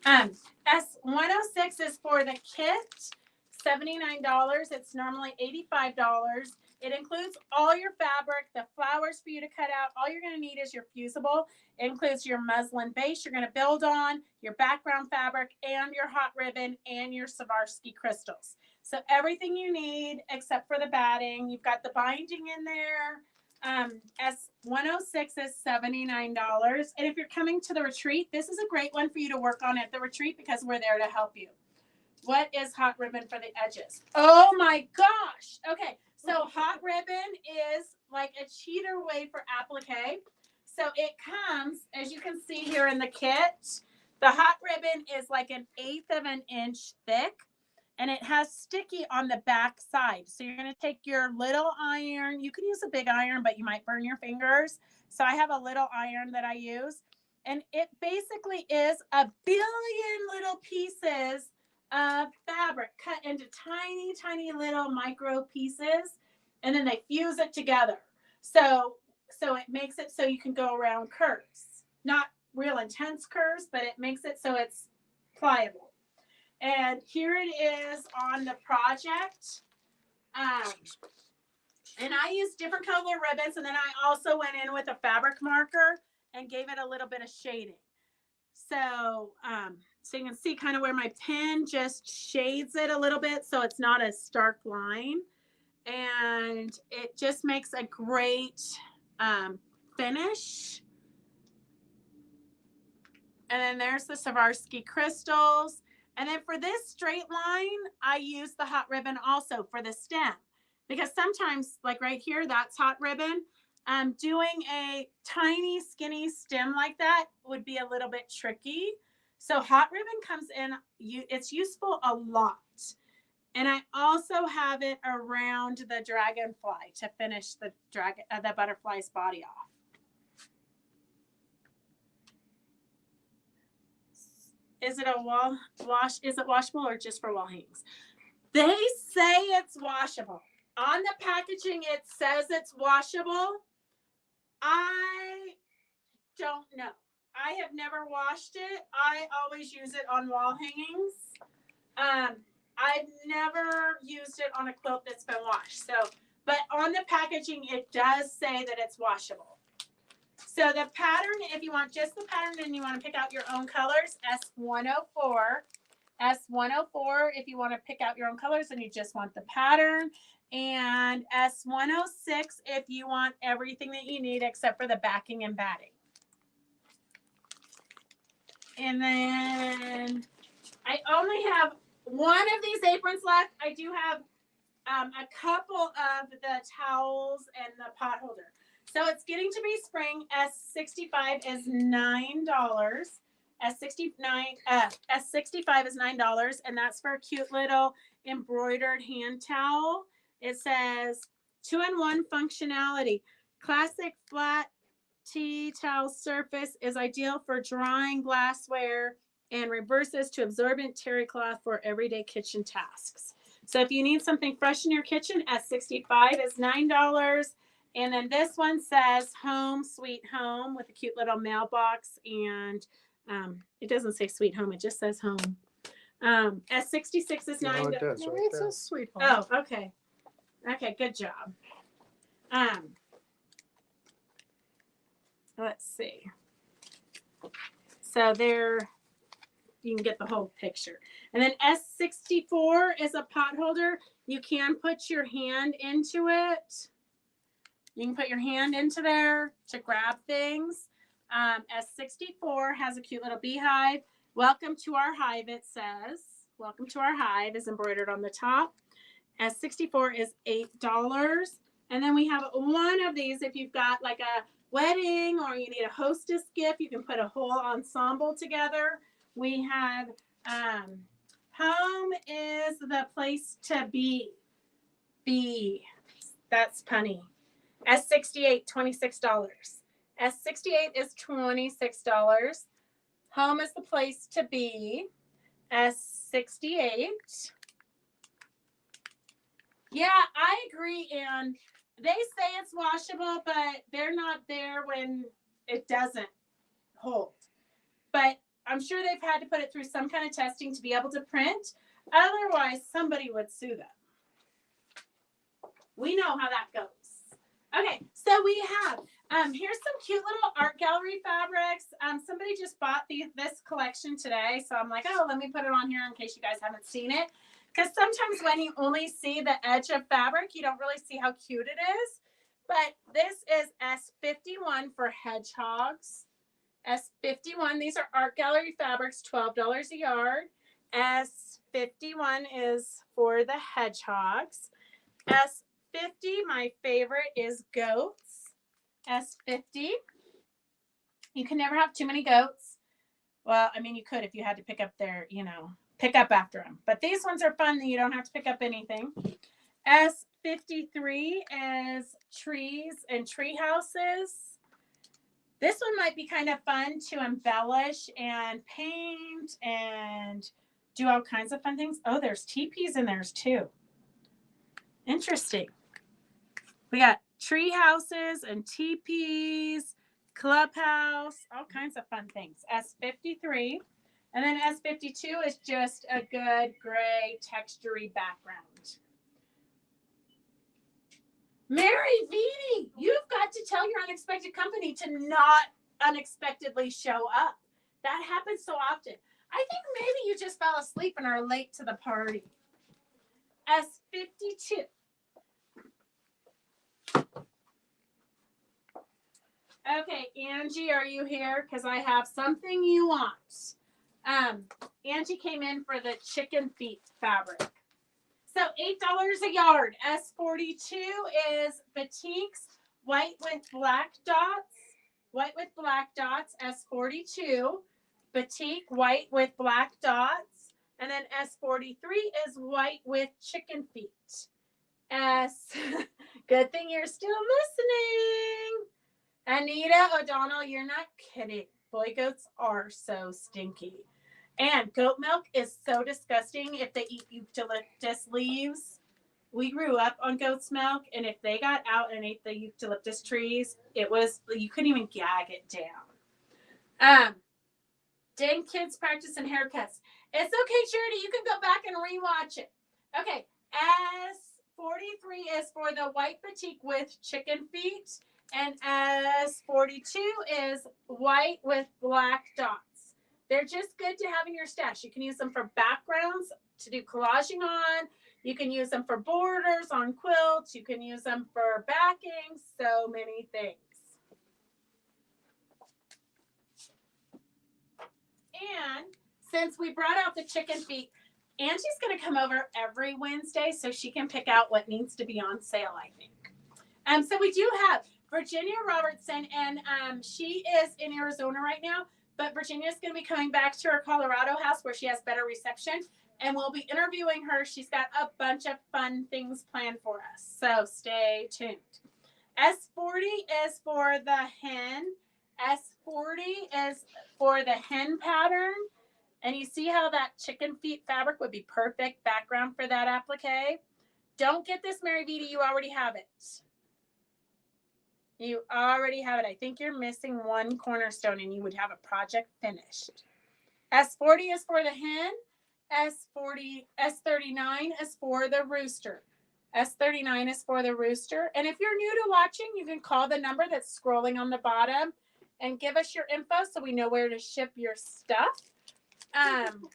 S106 is for the kit, $79. It's normally $85. It includes all your fabric, the flowers for you to cut out. All you're going to need is your fusible. It includes your muslin base you're going to build on, your background fabric, and your hot ribbon, and your Swarovski crystals. So everything you need except for the batting. You've got the binding in there. S106 is $79. And if you're coming to the retreat, this is a great one for you to work on at the retreat because we're there to help you. What is hot ribbon for the edges? Oh my gosh. Okay. So hot ribbon is like a cheater way for applique. So it comes, as you can see here in the kit, the hot ribbon is like 1/8 of an inch thick. And it has sticky on the back side. So you're going to take your little iron. You can use a big iron, but you might burn your fingers. So I have a little iron that I use. And it basically is 1 billion little pieces of fabric cut into tiny, tiny little micro pieces. And then they fuse it together. So it makes it so you can go around curves. Not real intense curves, but it makes it so it's pliable. And here it is on the project. And I used different color ribbons. And then I also went in with a fabric marker and gave it a little bit of shading. So, so you can see kind of where my pen just shades it a little bit. So it's not a stark line. And it just makes a great finish. And then there's the Swarovski crystals. And then for this straight line, I use the hot ribbon also for the stem. Because sometimes, like right here, that's hot ribbon. Doing a tiny, skinny stem like that would be a little bit tricky. So hot ribbon comes in, it's useful a lot. And I also have it around the dragonfly to finish the butterfly's body off. Is it is it washable or just for wall hangings? They say it's washable. On the packaging, it says it's washable. I don't know. I have never washed it. I always use it on wall hangings. I've never used it on a quilt that's been washed. So, but on the packaging, it does say that it's washable. So the pattern, if you want just the pattern and you want to pick out your own colors, S104. S104 if you want to pick out your own colors and you just want the pattern. And S106 if you want everything that you need except for the backing and batting. And then I only have one of these aprons left. I do have a couple of the towels and the pot holder. So it's getting to be spring. S65 is $9. S65 is $9, and that's for a cute little embroidered hand towel. It says 2-in-1 functionality. Classic flat tea towel surface is ideal for drying glassware and reverses to absorbent terry cloth for everyday kitchen tasks. So if you need something fresh in your kitchen, S65 is $9. And then this one says home, sweet home with a cute little mailbox. And it doesn't say sweet home. It just says home. S66 is $9. No, it does. Right It's there. a sweet home. Oh, okay. Okay, good job. Let's see. So there, you can get the whole picture. And then S64 is a pot holder. You can put your hand into it. You can put your hand into there to grab things. S64 has a cute little beehive. Welcome to our hive, it says. Welcome to our hive is embroidered on the top. S64 is $8. And then we have one of these if you've got like a wedding or you need a hostess gift. You can put a whole ensemble together. We have home is the place to be. That's punny. S68, $26. S68 is $26. Home is the place to be. S68. Yeah, I agree. And they say it's washable, but they're not there when it doesn't hold. But I'm sure they've had to put it through some kind of testing to be able to print. Otherwise, somebody would sue them. We know how that goes. Okay, so we have, here's some cute little art gallery fabrics. Somebody just bought this collection today. So I'm like, oh, let me put it on here in case you guys haven't seen it. Because sometimes when you only see the edge of fabric, you don't really see how cute it is. But this is S51 for hedgehogs. S51, these are art gallery fabrics, $12 a yard. S51 is for the hedgehogs. S50, my favorite, is goats. S50. You can never have too many goats. Well, I mean, you could if you had to pick up their, pick up after them. But these ones are fun that you don't have to pick up anything. S53 is trees and tree houses. This one might be kind of fun to embellish and paint and do all kinds of fun things. Oh, there's teepees in theirs too. Interesting. We got tree houses and teepees, clubhouse, all kinds of fun things. S53. And then S52 is just a good gray textury background. Mary Vitti, you've got to tell your unexpected company to not unexpectedly show up. That happens so often. I think maybe you just fell asleep and are late to the party. S52. Okay, Angie, are you here? Because I have something you want. Angie came in for the chicken feet fabric. So $8 a yard. S42 is batiks, white with black dots. White with black dots, S42. Batik, white with black dots. And then S43 is white with chicken feet. Good thing you're still listening. Anita O'Donnell, you're not kidding. Boy goats are so stinky. And goat milk is so disgusting if they eat eucalyptus leaves. we grew up on goat's milk, and if they got out and ate the eucalyptus trees, it was, you couldn't even gag it down. Dang kids practicing haircuts. It's okay, Charity. You can go back and rewatch it. Okay, S43 is for the white batik with chicken feet, and S42 is white with black dots. They're just good to have in your stash. You can use them for backgrounds to do collaging on. You can use them for borders on quilts. You can use them for backing. So many things. And since we brought out the chicken feet, Angie's going to come over every Wednesday so she can pick out what needs to be on sale, I think. So we do have Virginia Robertson, and she is in Arizona right now, but Virginia's going to be coming back to her Colorado house where she has better reception, and we'll be interviewing her. She's got a bunch of fun things planned for us, so stay tuned. S40 is for the hen. S40 is for the hen pattern. And you see how that chicken feet fabric would be perfect background for that applique? Don't get this, Mary Vita. You already have it. You already have it. I think you're missing one cornerstone and you would have a project finished. S40 is for the hen. S39 is for the rooster. S39 is for the rooster. And if you're new to watching, you can call the number that's scrolling on the bottom and give us your info so we know where to ship your stuff. And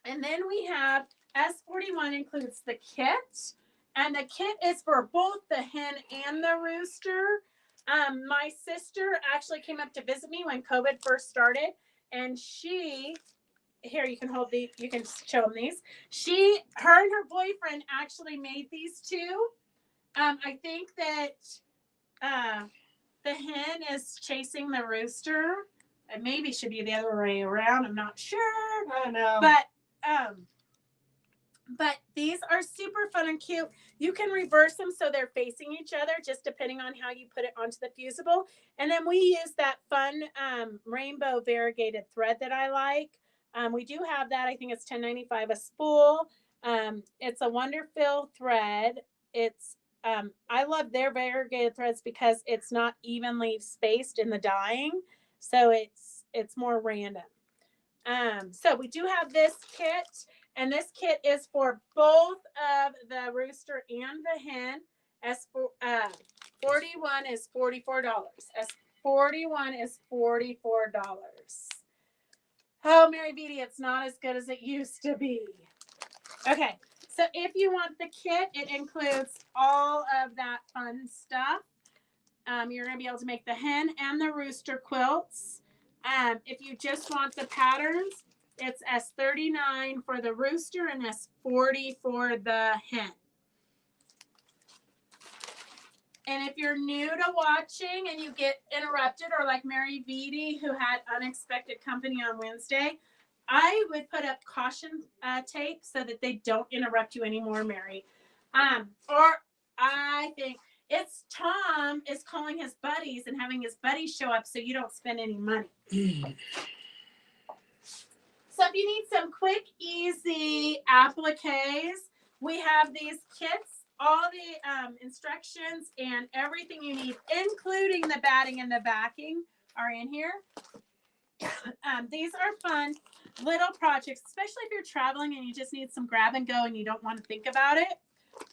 then we have S41 includes the kit, and the kit is for both the hen and the rooster. My sister actually came up to visit me when COVID first started, and she, here you can hold these, you can show them these. Her and her boyfriend actually made these two. I think that the hen is chasing the rooster. It maybe should be the other way around. I'm not sure. I know. But these are super fun and cute. You can reverse them so they're facing each other, just depending on how you put it onto the fusible. And then we use that fun rainbow variegated thread that I like. We do have that. I think it's $10.95 a spool. It's a Wonderfill thread. It's I love their variegated threads because it's not evenly spaced in the dyeing. So it's more random. So we do have this kit, and this kit is for both of the rooster and the hen. S41 is $44. S41 is $44. Oh, Mary Beatty, it's not as good as it used to be. Okay, so if you want the kit, it includes all of that fun stuff. You're going to be able to make the hen and the rooster quilts. If you just want the patterns, it's S39 for the rooster and S40 for the hen. And if you're new to watching and you get interrupted, or like Mary Vitti, who had unexpected company on Wednesday, I would put up caution tape so that they don't interrupt you anymore, Mary. Or I think it's Tom is calling his buddies and having his buddies show up so you don't spend any money. So if you need some quick, easy appliques, we have these kits. All the instructions and everything you need, including the batting and the backing, are in here. These are fun little projects, especially if you're traveling and you just need some grab and go and you don't want to think about it.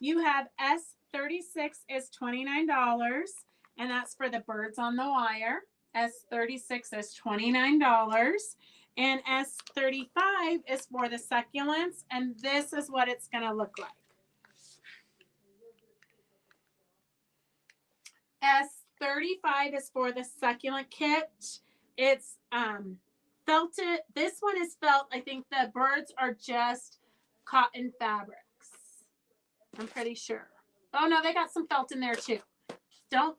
You have S36 is $29, and that's for the birds on the wire. S36 is $29, and S35 is for the succulents, and this is what it's going to look like. S35 is for the succulent kit. It's felted. This one is felt. I think the birds are just cotton fabrics. I'm pretty sure. Oh no, they got some felt in there too. Don't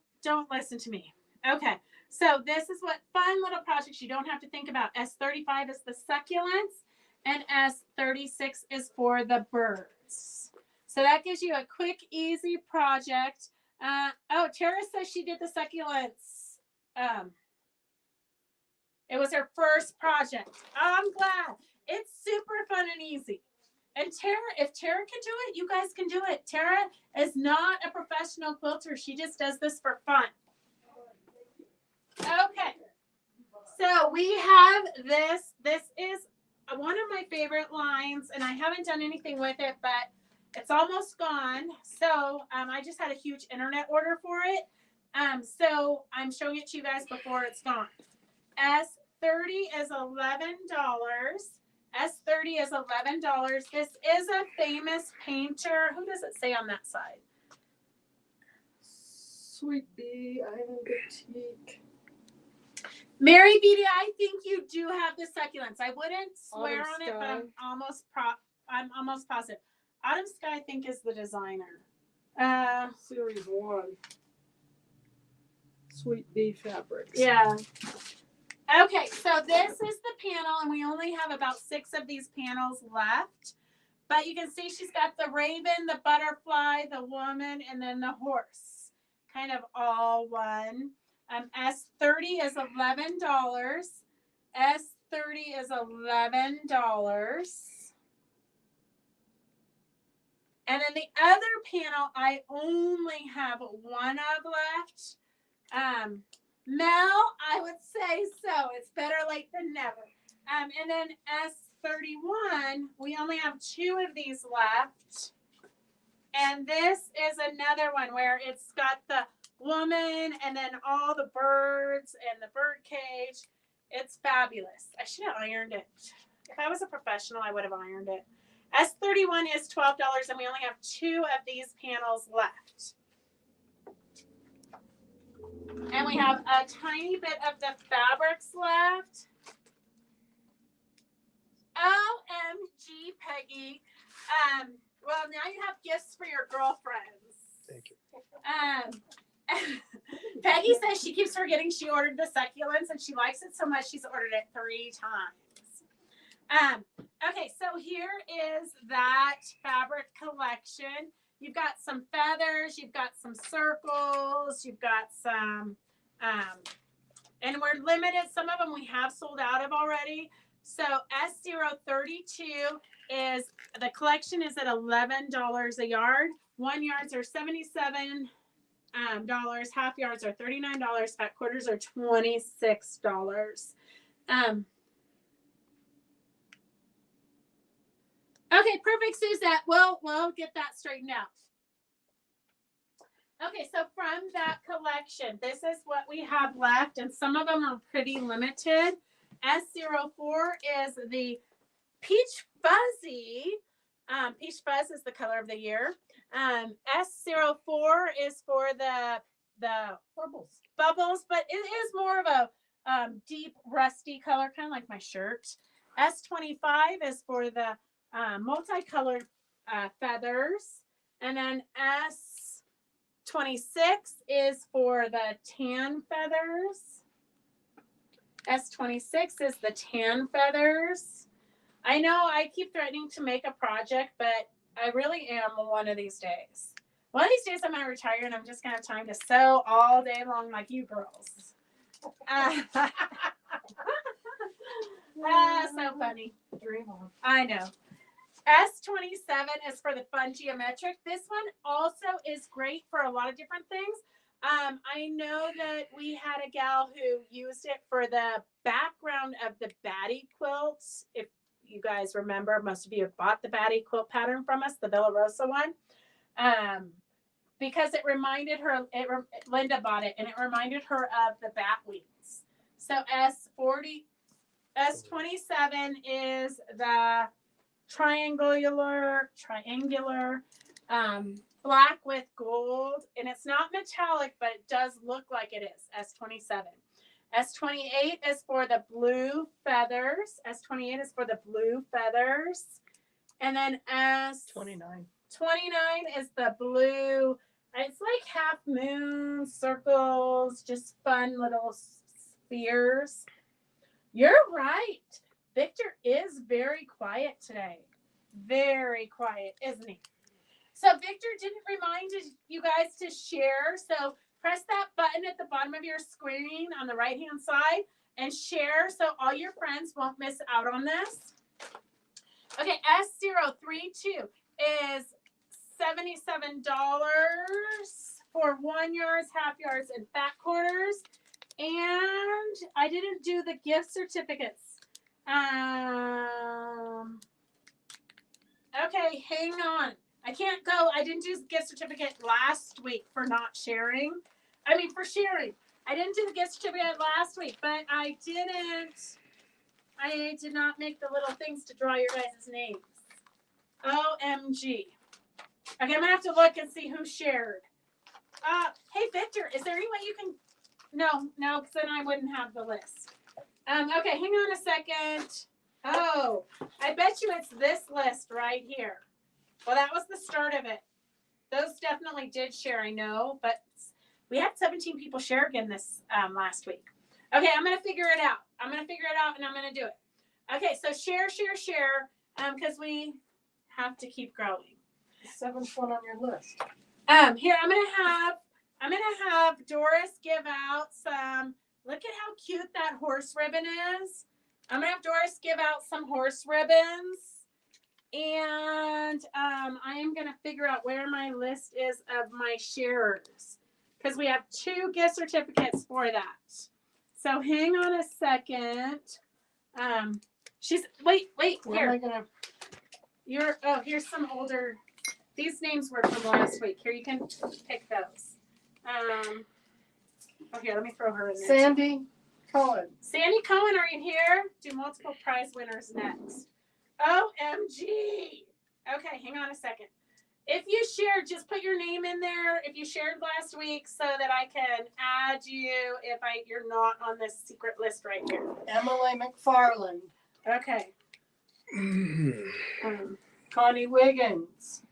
listen to me. Okay, so this is what fun little projects you don't have to think about. S35 is the succulents, and S36 is for the birds. So that gives you a quick, easy project. Oh, Tara says she did the succulents. It was her first project. Oh, I'm glad. It's super fun and easy. And Tara, if Tara can do it, you guys can do it. Tara is not a professional quilter. She just does this for fun. Okay. So we have this. This is one of my favorite lines, and I haven't done anything with it, but it's almost gone. So I just had a huge internet order for it. So I'm showing it to you guys before it's gone. S30 is $11. S30 is $11. This is a famous painter. Who does it say on that side? Sweet Bee, Island Boutique. Mary Beatty, I think you do have the succulents. I wouldn't swear Autumn on it, but Sky. I'm almost positive. Autumn Sky, I think, is the designer. Series 1. Sweet Bee Fabrics. Yeah. Okay, so this is the panel, and we only have about 6 of these panels left. But you can see she's got the raven, the butterfly, the woman, and then the horse. Kind of all one. S30 is $11. S30 is $11. And then the other panel, I only have one of left. Mel, I would say so. It's better late than never. And then S31, we only have 2 of these left. And this is another one where it's got the woman and then all the birds and the bird cage. It's fabulous. I should have ironed it. If I was a professional, I would have ironed it. S31 is $12, and we only have 2 of these panels left. And we have a tiny bit of the fabrics left. OMG, Peggy. Well, now you have gifts for your girlfriends. Thank you. Peggy says she keeps forgetting she ordered the succulents, and she likes it so much she's ordered it 3 times. Okay, so here is that fabric collection. You've got some feathers, you've got some circles, you've got some, and we're limited. Some of them we have sold out of already. So S032 is, the collection is at $11 a yard. 1 yards are $77. Half yards are $39. Fat quarters are $26. Okay, perfect, Suzette. We'll get that straightened out. Okay, so from that collection, this is what we have left, and some of them are pretty limited. S04 is the Peach Fuzzy. Peach Fuzz is the color of the year. S04 is for the bubbles, but it is more of a deep rusty color, kind of like my shirt. S25 is for the multicolored feathers, and then S26 is for the tan feathers. S26 is the tan feathers. I know I keep threatening to make a project, but I really am one of these days. One of these days I'm going to retire and I'm just going to have time to sew all day long like you girls. So funny. Dream on. I know. S27 is for the fun geometric. This one also is great for a lot of different things. I know that we had a gal who used it for the background of the Batty quilts. If you guys remember, most of you have bought the Batty quilt pattern from us, the Villa Rosa one. Because it reminded her, Linda bought it, and it reminded her of the bat wings. So S27 is the triangular black with gold, and it's not metallic, but it does look like it is. S27. S28 is for the blue feathers. S28 is for the blue feathers. And then S29 is the blue. It's like half moon circles, just fun little spheres. You're right. Victor is very quiet today. Very quiet, isn't he? So Victor didn't remind you guys to share. So press that button at the bottom of your screen on the right-hand side and share so all your friends won't miss out on this. Okay, S032 is $77 for 1 yards, half yards, and fat quarters. And I didn't do the gift certificates. Okay, hang on. I can't go. I didn't do the gift certificate last week for not sharing. I mean, for sharing. I didn't do the gift certificate last week, but I did not make the little things to draw your guys' names. OMG. Okay, I'm going to have to look and see who shared. Hey, Victor, is there any way you can... No, because then I wouldn't have the list. Okay, hang on a second. Oh, I bet you it's this list right here. Well, that was the start of it. Those definitely did share, I know, but we had 17 people share again this last week. Okay, I'm going to figure it out. And I'm going to do it. Okay, so share, because we have to keep growing. The 7th one on your list. Here, I'm gonna have Doris give out some. Look at how cute that horse ribbon is. I'm gonna have Doris give out some horse ribbons, and I am gonna figure out where my list is of my sharers, because we have 2 gift certificates for that. So hang on a second. She's wait Where here. am I gonna... Here's some older. These names were from last week. Here, you can pick those. Here, let me throw her in there. Sandy Cohen. Sandy Cohen, are you here? Do multiple prize winners next. OMG. Okay, hang on a second. If you shared, just put your name in there if you shared last week so that I can add you if you're not on this secret list right here. Emily McFarland. Okay. Connie Wiggins.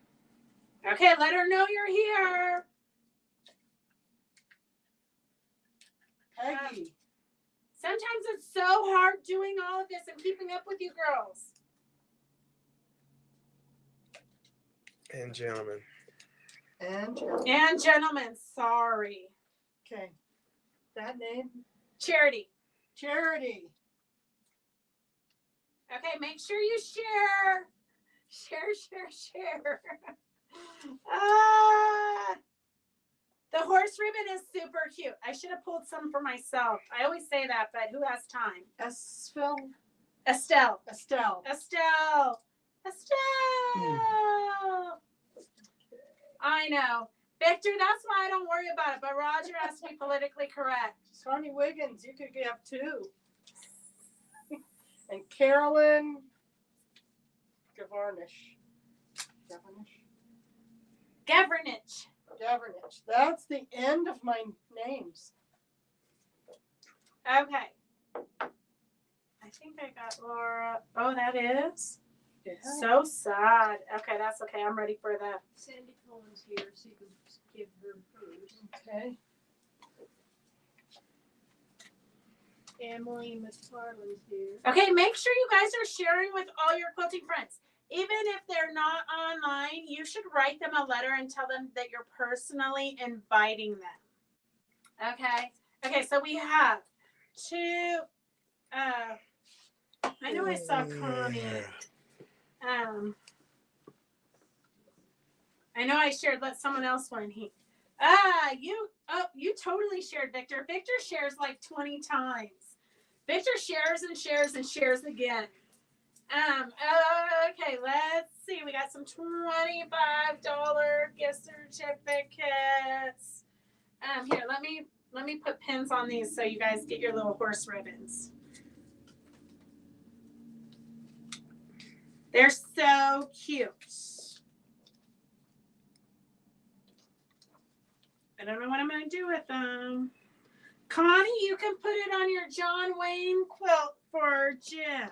Okay, let her know you're here. Peggy. Sometimes it's so hard doing all of this and keeping up with you girls. And gentlemen. And gentlemen, sorry. Okay. That name? Charity. Charity. Okay, make sure you share. Share. The horse ribbon is super cute. I should have pulled some for myself. I always say that, but who has time? Estelle. I know. Victor, that's why I don't worry about it, but Roger has to be politically correct. Connie Wiggins, you could have 2. And Carolyn Gavernich. That's the end of my names. Okay. I think I got Laura. Oh, that is? Yeah. So sad. Okay, that's okay. I'm ready for the... Sandy Cohen's here, so you can give her hers. Okay. Emily McFarland's here. Okay, make sure you guys are sharing with all your quilting friends. Even if they're not online, you should write them a letter and tell them that you're personally inviting them. Okay, so we have 2. I know I saw Connie. I know I shared. Let someone else one. You totally shared, Victor. Victor shares like 20 times. Victor shares and shares and shares again. Okay, let's see. We got some $25 gift certificates. Here, let me put pins on these so you guys get your little horse ribbons. They're so cute. I don't know what I'm going to do with them. Connie, you can put it on your John Wayne quilt for Jim.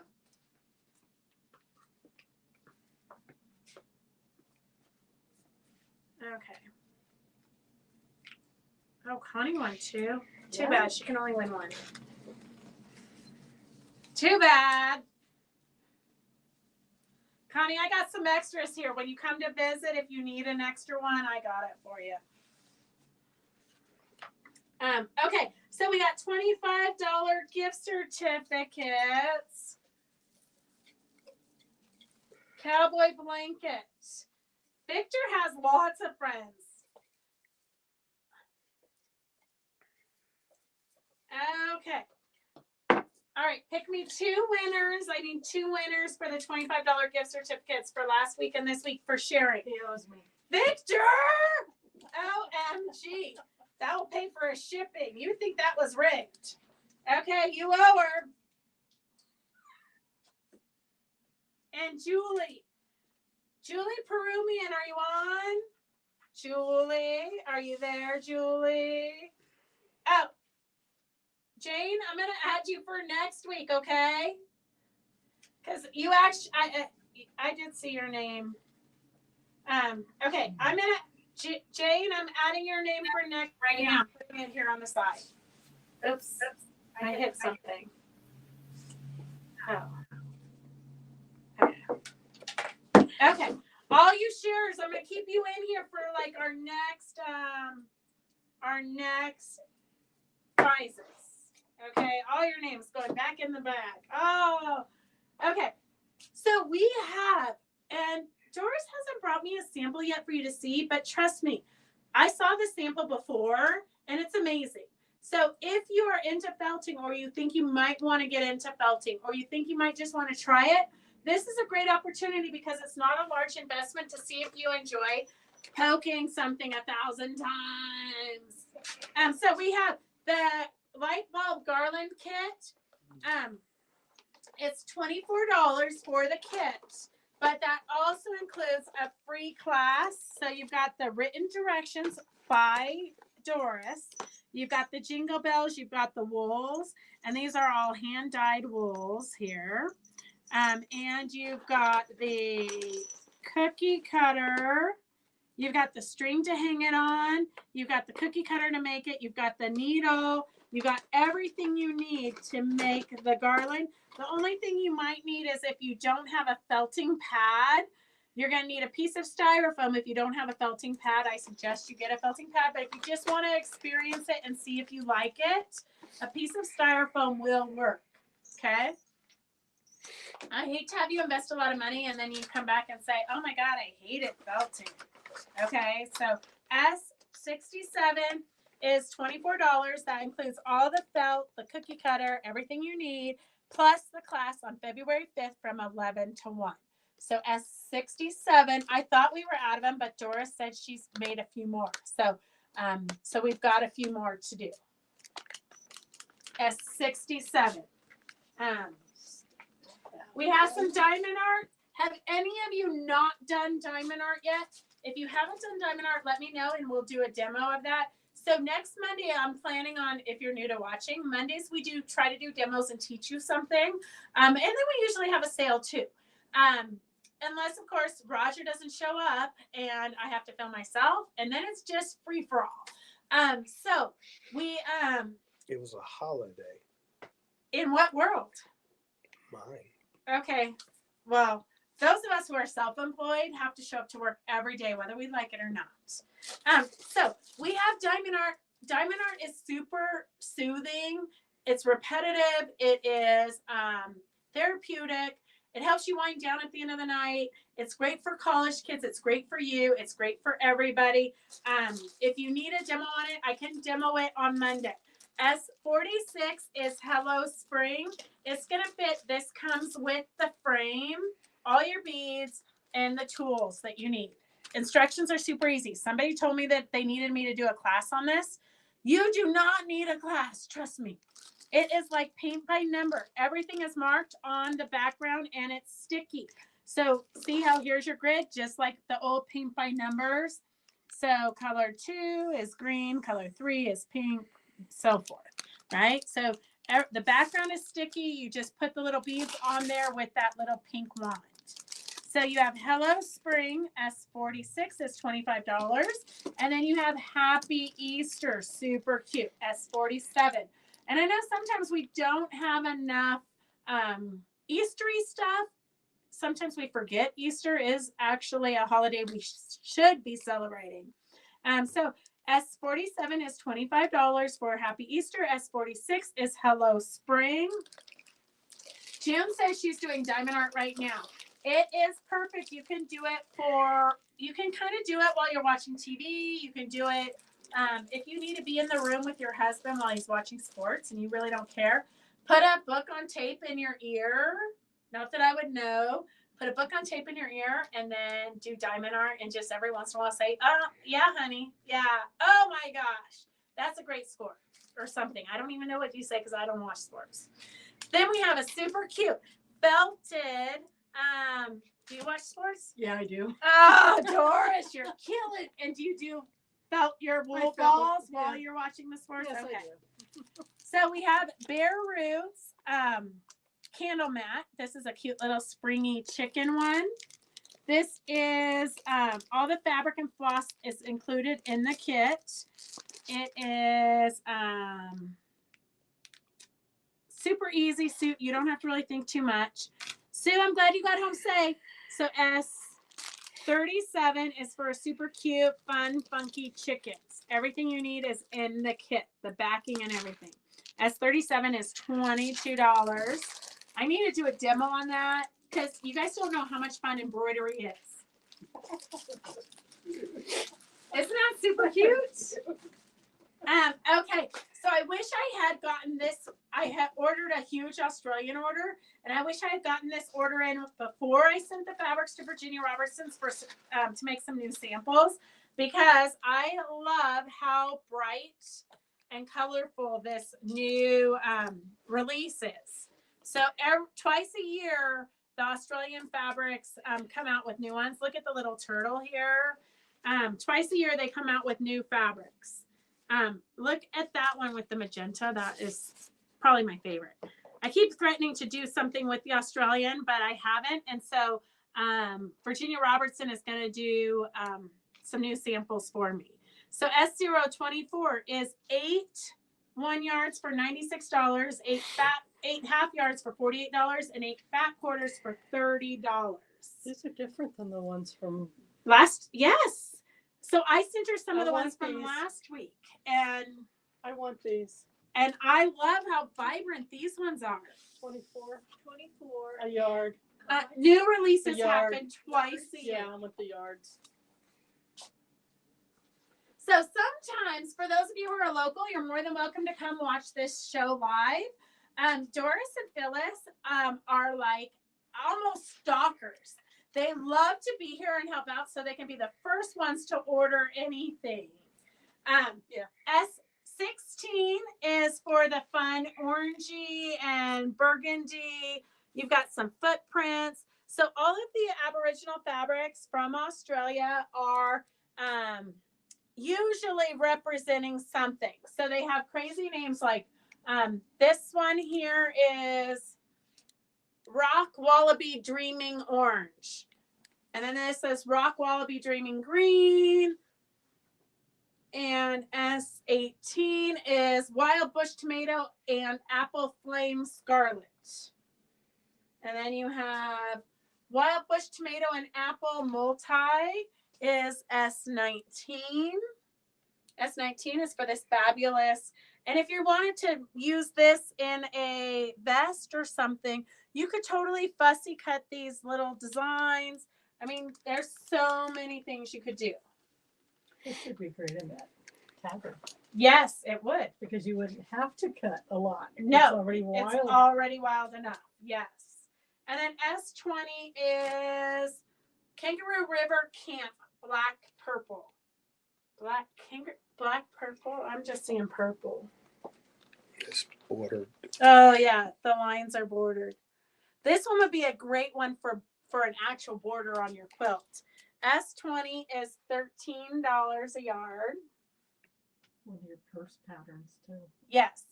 Okay. Oh, Connie won 2. Too bad. She can only win 1. Too bad. Connie, I got some extras here. When you come to visit, if you need an extra one, I got it for you. Okay, so we got $25 gift certificates. Cowboy blanket. Victor has lots of friends. Okay. All right, pick me 2 winners. I need 2 winners for the $25 gift certificates for last week and this week for sharing. He owes me. Victor! OMG. That will pay for his shipping. You think that was rigged. Okay, you owe her. And Julie. Julie Perumian, are you on? Julie, are you there, Julie? Oh, Jane, I'm going to add you for next week, okay? Because you actually, I did see your name. Okay, I'm going to, Jane, I'm adding your name for next right now. I'm putting it here on the side. Oops, I hit something. Oh. Okay, all you sharers, I'm going to keep you in here for like our next prizes. Okay, all your names going back in the bag. Oh, okay. So we have, and Doris hasn't brought me a sample yet for you to see, but trust me, I saw the sample before and it's amazing. So if you are into felting or you think you might want to get into felting or you think you might just want to try it, this is a great opportunity because it's not a large investment to see if you enjoy poking something 1,000 times. So we have the light bulb garland kit. It's $24 for the kit, but that also includes a free class. So you've got the written directions by Doris. You've got the jingle bells. You've got the wools, and these are all hand dyed wools here. And you've got the cookie cutter. You've got the string to hang it on. You've got the cookie cutter to make it. You've got the needle. You've got everything you need to make the garland. The only thing you might need is if you don't have a felting pad, you're going to need a piece of styrofoam. If you don't have a felting pad, I suggest you get a felting pad. But if you just want to experience it and see if you like it, a piece of styrofoam will work. Okay? I hate to have you invest a lot of money and then you come back and say, oh my God, I hated felting. Okay, so S67 is $24. That includes all the felt, the cookie cutter, everything you need, plus the class on February 5th from 11 to 1. So S67, I thought we were out of them, but Doris said she's made a few more. So we've got a few more to do. S67. We have some diamond art. Have any of you not done diamond art yet? If you haven't done diamond art, let me know and we'll do a demo of that. So next Monday, I'm planning on, if you're new to watching, Mondays we do try to do demos and teach you something. And then we usually have a sale too. Unless, of course, Roger doesn't show up and I have to film myself. And then it's just free for all. So we... It was a holiday. In what world? Mine. Okay. Well, those of us who are self-employed have to show up to work every day, whether we like it or not. So we have diamond art. Diamond art is super soothing. It's repetitive. It is therapeutic. It helps you wind down at the end of the night. It's great for college kids. It's great for you. It's great for everybody. If you need a demo on it, I can demo it on Monday. S46 is Hello Spring. It's going to fit. This comes with the frame, all your beads, and the tools that you need. Instructions are super easy. Somebody told me that they needed me to do a class on this. You do not need a class. Trust me. It is like paint by number. Everything is marked on the background and it's sticky. So see how here's your grid, just like the old paint by numbers. So color 2 is green, color 3 is pink, so forth, right? So the background is sticky. You just put the little beads on there with that little pink wand. So you have Hello Spring, S46 is $25. And then you have Happy Easter, super cute, S47. And I know sometimes we don't have enough Eastery stuff. Sometimes we forget Easter is actually a holiday we should be celebrating. So S47 is $25 for Happy Easter. S46 is Hello Spring. June says she's doing diamond art right now. It is perfect. You can do it you can kind of do it while you're watching TV. You can do it if you need to be in the room with your husband while he's watching sports and you really don't care. Put a book on tape in your ear. Not that I would know. Put a book on tape in your ear and then do diamond art and just every once in a while say, yeah, honey. Yeah. Oh my gosh. That's a great score or something. I don't even know what you say because I don't watch sports. Then we have a super cute felted. Do you watch sports? Yeah, I do. Oh, Doris, you're killing. And do you felt your wool felt it, balls yeah. while you're watching the sports? Yes, Okay. I do. So we have Bare Roots candle mat. This is a cute little springy chicken one. This is all the fabric and floss is included in the kit. It is super easy, Sue. You don't have to really think too much. Sue, I'm glad you got home safe. So S37 is for super cute, fun, funky chickens. Everything you need is in the kit, the backing and everything. S37 is $22. I need to do a demo on that because you guys don't know how much fun embroidery is. Isn't that super cute? Okay, so I wish I had gotten this. I had ordered a huge Australian order, and I wish I had gotten this order in before I sent the fabrics to Virginia Robertson's for to make some new samples, because I love how bright and colorful this new release is. So twice a year, the Australian fabrics come out with new ones. Look at the little turtle here. Twice a year, they come out with new fabrics. Look at that one with the magenta. That is probably my favorite. I keep threatening to do something with the Australian, but I haven't. And so Virginia Robertson is going to do some new samples for me. So S024 is 8 1 yards for $96, 8 half yards for $48, and 8 fat quarters for $30. These are different than the ones from Yes. So I sent her some of the ones from these. last week, and I want these. And I love how vibrant these ones are. 24 24. a yard. New releases yard. happen twice a year. Yeah, I want the yards. So sometimes, for those of you who are local, you're more than welcome to come watch this show live. Doris and Phyllis are like almost stalkers. They love to be here and help out so they can be the first ones to order anything. S16 is for the fun orangey and burgundy. You've got some footprints. So all of the Aboriginal fabrics from Australia are usually representing something. So they have crazy names like this one here is Rock Wallaby Dreaming Orange. And then this says Rock Wallaby Dreaming Green. And S18 is Wild Bush Tomato and Apple Flame Scarlet. And then you have Wild Bush Tomato and Apple Multi is S19. S19 is for this fabulous. And if you wanted to use this in a vest or something, you could totally fussy cut these little designs. I mean, there's so many things you could do. This would be great in that tavern. Yes, it would. Because you wouldn't have to cut a lot. No, it's already wild. It's already wild enough. Yes. And then S20 is Kangaroo River Camp Black Purple. Black purple. I'm just seeing purple. It's bordered. Oh yeah, the lines are bordered. This one would be a great one for an actual border on your quilt. S20 is $13 a yard. One of your purse patterns too. Yes.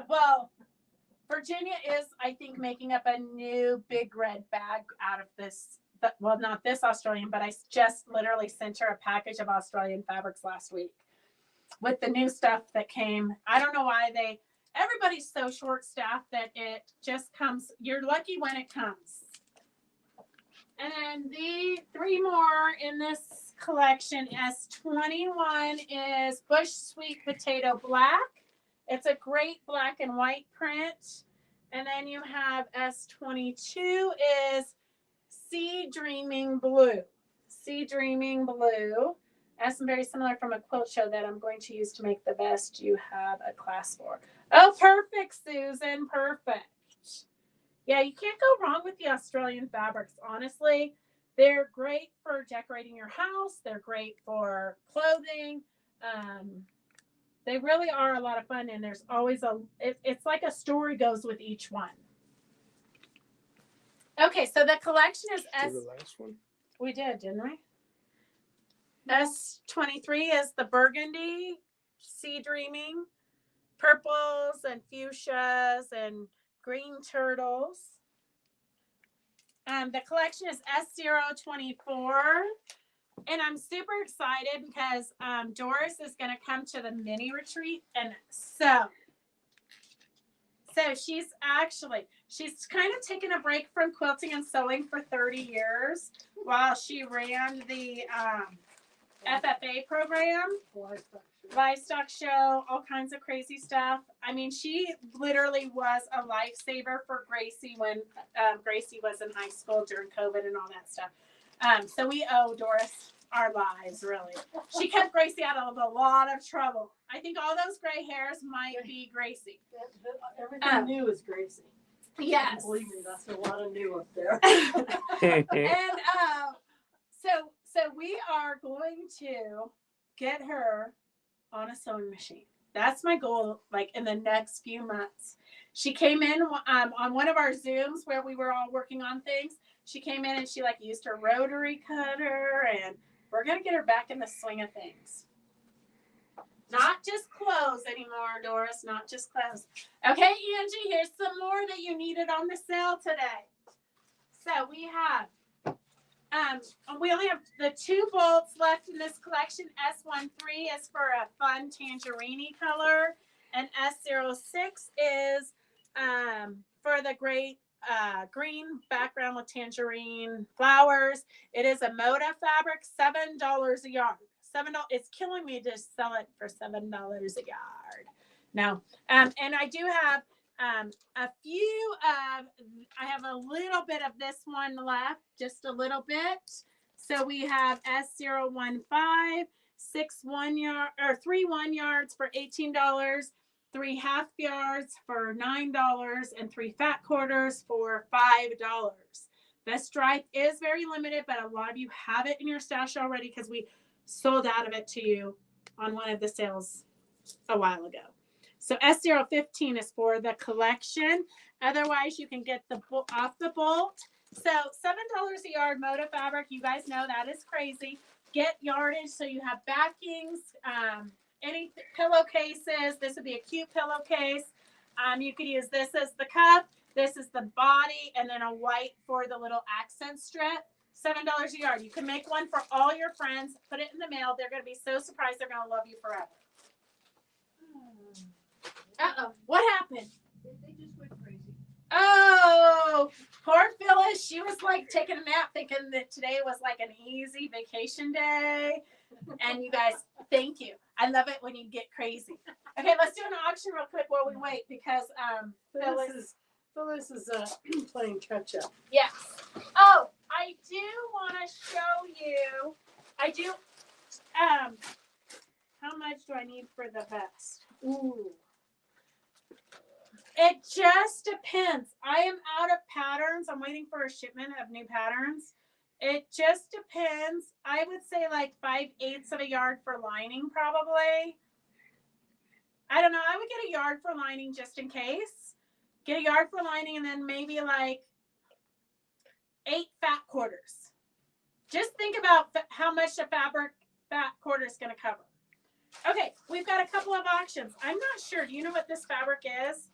Well, Virginia is, I think, making up a new big red bag out of this. Well, not this Australian, but I just literally sent her a package of Australian fabrics last week with the new stuff that came. I don't know why everybody's so short-staffed that it just comes. You're lucky when it comes. And then the 3 more in this collection, S21 is Bush Sweet Potato Black. It's a great black and white print. And then you have S22 is Sea Dreaming Blue. Sea Dreaming Blue. That's very similar from a quilt show that I'm going to use to make the vest you have a class for. Oh, perfect, Susan. Perfect. Yeah, you can't go wrong with the Australian fabrics, honestly. They're great for decorating your house. They're great for clothing. They really are a lot of fun, and there's always it's like a story goes with each one. Okay, so the collection is Do the last one. we did, didn't we? S23 is the burgundy, sea dreaming, purples and fuchsias and green turtles. The collection is S024. And I'm super excited because Doris is going to come to the mini retreat. And so she's kind of taken a break from quilting and sewing for 30 years while she ran the FFA program, livestock show, all kinds of crazy stuff. I mean, she literally was a lifesaver for Gracie when Gracie was in high school during COVID and all that stuff. So we owe Doris our lives, really. She kept Gracie out of a lot of trouble. I think all those gray hairs might be Gracie. Everything new is Gracie. Yes. Believe me, that's a lot of new up there. And so we are going to get her on a sewing machine. That's my goal, like in the next few months. She came in on one of our Zooms where we were all working on things. She came in and she like used her rotary cutter, and we're going to get her back in the swing of things. Not just clothes anymore, Doris, not just clothes. Okay, Angie, here's some more that you needed on the sale today. So we only have the 2 bolts left in this collection. S13 is for a fun tangerine color, and S06 is for the great green background with tangerine flowers. It is a Moda fabric, $7 a yard. It's killing me to sell it for $7 a yard. No, and I do have a few I have a little bit of this one left, just a little bit. So we have S015, 3 1 yards for $18, 3 half yards for $9, and 3 fat quarters for $5. The stripe is very limited, but a lot of you have it in your stash already because we sold out of it to you on one of the sales a while ago. So S015 is for the collection. Otherwise, you can get the off the bolt. So $7 a yard Moda fabric. You guys know that is crazy. Get yardage so you have backings, any pillowcases. This would be a cute pillowcase. You could use this as the cup. This is the body, and then a white for the little accent strip. $7 a yard. You can make one for all your friends. Put it in the mail. They're going to be so surprised. They're going to love you forever. Uh-oh. What happened? They just went crazy. Oh, poor Phyllis. She was like taking a nap thinking that today was like an easy vacation day. And you guys, thank you. I love it when you get crazy. Okay, let's do an auction real quick while we wait because Phyllis is playing catch up. Yes. Oh, I do want to show you. I do. How much do I need for the vest? Ooh. It just depends. I am out of patterns. I'm waiting for a shipment of new patterns. It just depends. I would say like 5/8 of a yard for lining, probably. I don't know. I would get a yard for lining just in case. Get a yard for lining and then maybe like 8 fat quarters. Just think about how much the fat quarter is going to cover. Okay, we've got a couple of auctions. I'm not sure. Do you know what this fabric is?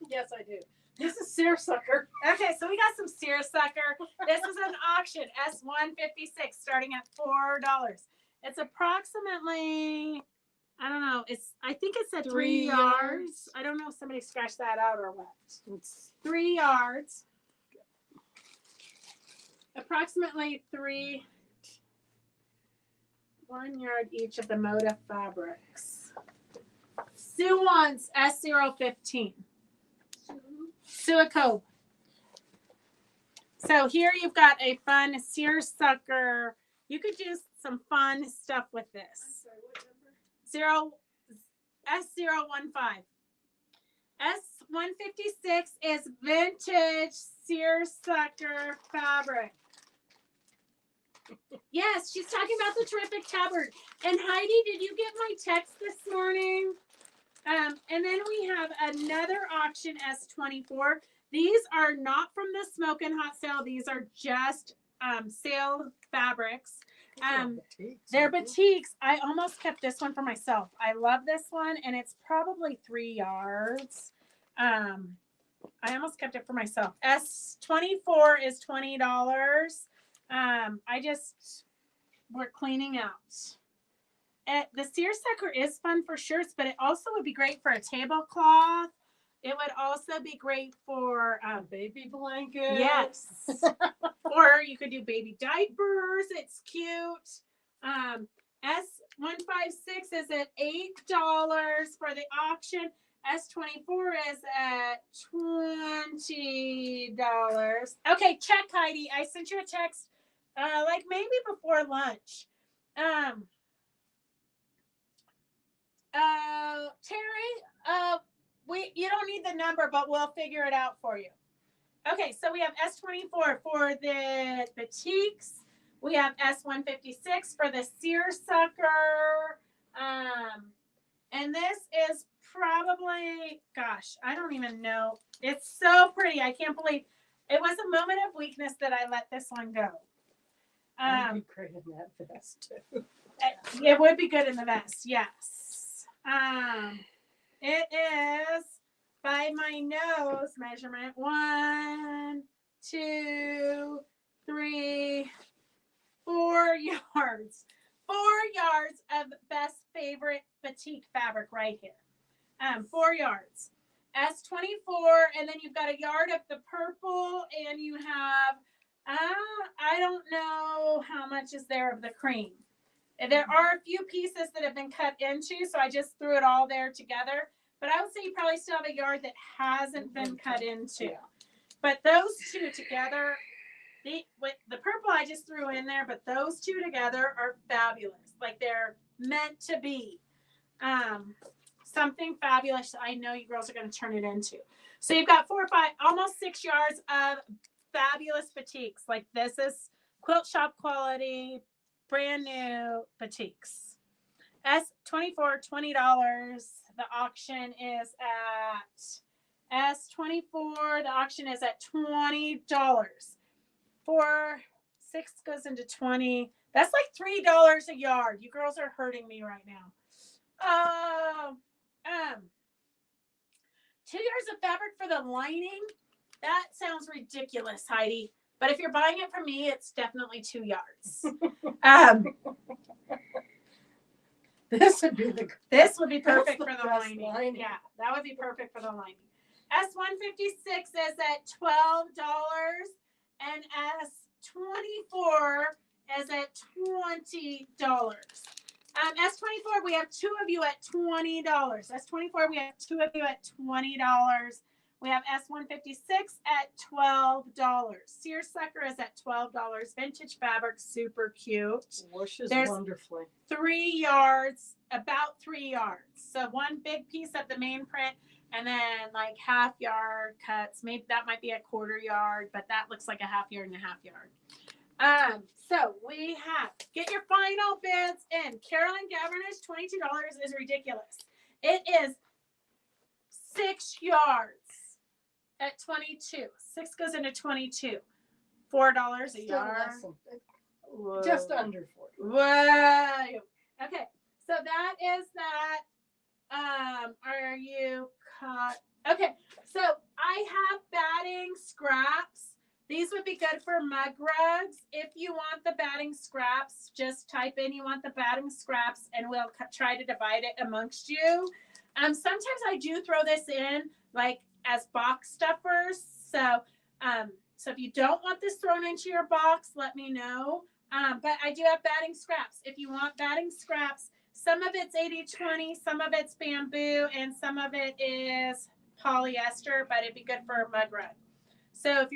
Yes, I do. This is seersucker. Okay, so we got some seersucker. This is an auction, S156, starting at $4. It's approximately, I don't know. I think it's at 3 yards. I don't know if somebody scratched that out or what. It's 3 yards. Approximately 1 yard each of the Moda fabrics. Sue wants S015. Sue a Cobe. So here you've got a fun seersucker. You could do some fun stuff with this. S015. S156 is vintage seersucker fabric. Yes, she's talking about the terrific tabard. And Heidi, did you get my text this morning? And then we have another auction, S24. These are not from the Smokin' Hot sale. These are just sale fabrics. They're batiks. I almost kept this one for myself. I love this one, and it's probably 3 yards. I almost kept it for myself. S24 is $20. We're cleaning out. The seersucker is fun for shirts, but it also would be great for a tablecloth. It would also be great for baby blanket. Yes. Or you could do baby diapers. It's cute. S156 is at $8 for the auction. S24 is at $20. Okay, check, Heidi. I sent you a text like maybe before lunch. Terry, you don't need the number, but we'll figure it out for you. Okay, so we have S24 for the batiks. We have S156 for the seersucker. And this is probably, gosh, I don't even know. It's so pretty. I can't believe it was a moment of weakness that I let this one go. I'd be great in that vest too. It would be good in the vest, yes. It is by my nose measurement 1, 2, 3, 4 yards. 4 yards of best favorite batik fabric right here. 4 yards. S24, and then you've got a yard of the purple, and you have I don't know how much is there of the cream. There are a few pieces that have been cut into, so I just threw it all there together. But I would say you probably still have a yard that hasn't been cut into. But those two together, with the purple I just threw in there, but those two together are fabulous. Like they're meant to be something fabulous. I know you girls are going to turn it into. So you've got 4 or 5, almost 6 yards of fabulous batiks. Like this is quilt shop quality, brand new batiks. S24, $20. The auction is at S24. The auction is at $20. 4, 6 goes into 20. That's like $3 a yard. You girls are hurting me right now. 2 yards of fabric for the lining. That sounds ridiculous, Heidi. But if you're buying it from me, it's definitely 2 yards. This would be perfect for the lining. lining. Yeah, that would be perfect for the lining. S156 is at $12 and S24 is at $20. S24, we have 2 of you at $20. S24, we have 2 of you at $20. We have S156 at $12. Seersucker is at $12. Vintage fabric, super cute. Washes There's wonderfully. 3 yards, about 3 yards. So one big piece of the main print, and then like half yard cuts. Maybe that might be a 1/4 yard, but that looks like a 1/2 yard and a 1/2 yard. So we have, get your final bids in. Carolyn Gavernish, $22 is ridiculous. It is 6 yards at 22. 6 goes into 22. $4 a yard. Whoa. Just under 40. Whoa. Okay, so that is that. Are you caught? Okay, so I have batting scraps. These would be good for mug rugs. If you want the batting scraps, just type in you want the batting scraps and we'll try to divide it amongst you. Sometimes I do throw this in like as box stuffers. So if you don't want this thrown into your box, let me know. But I do have batting scraps. If you want batting scraps, some of it's 80/20, some of it's bamboo, and some of it is polyester, but it'd be good for a mug rug. So if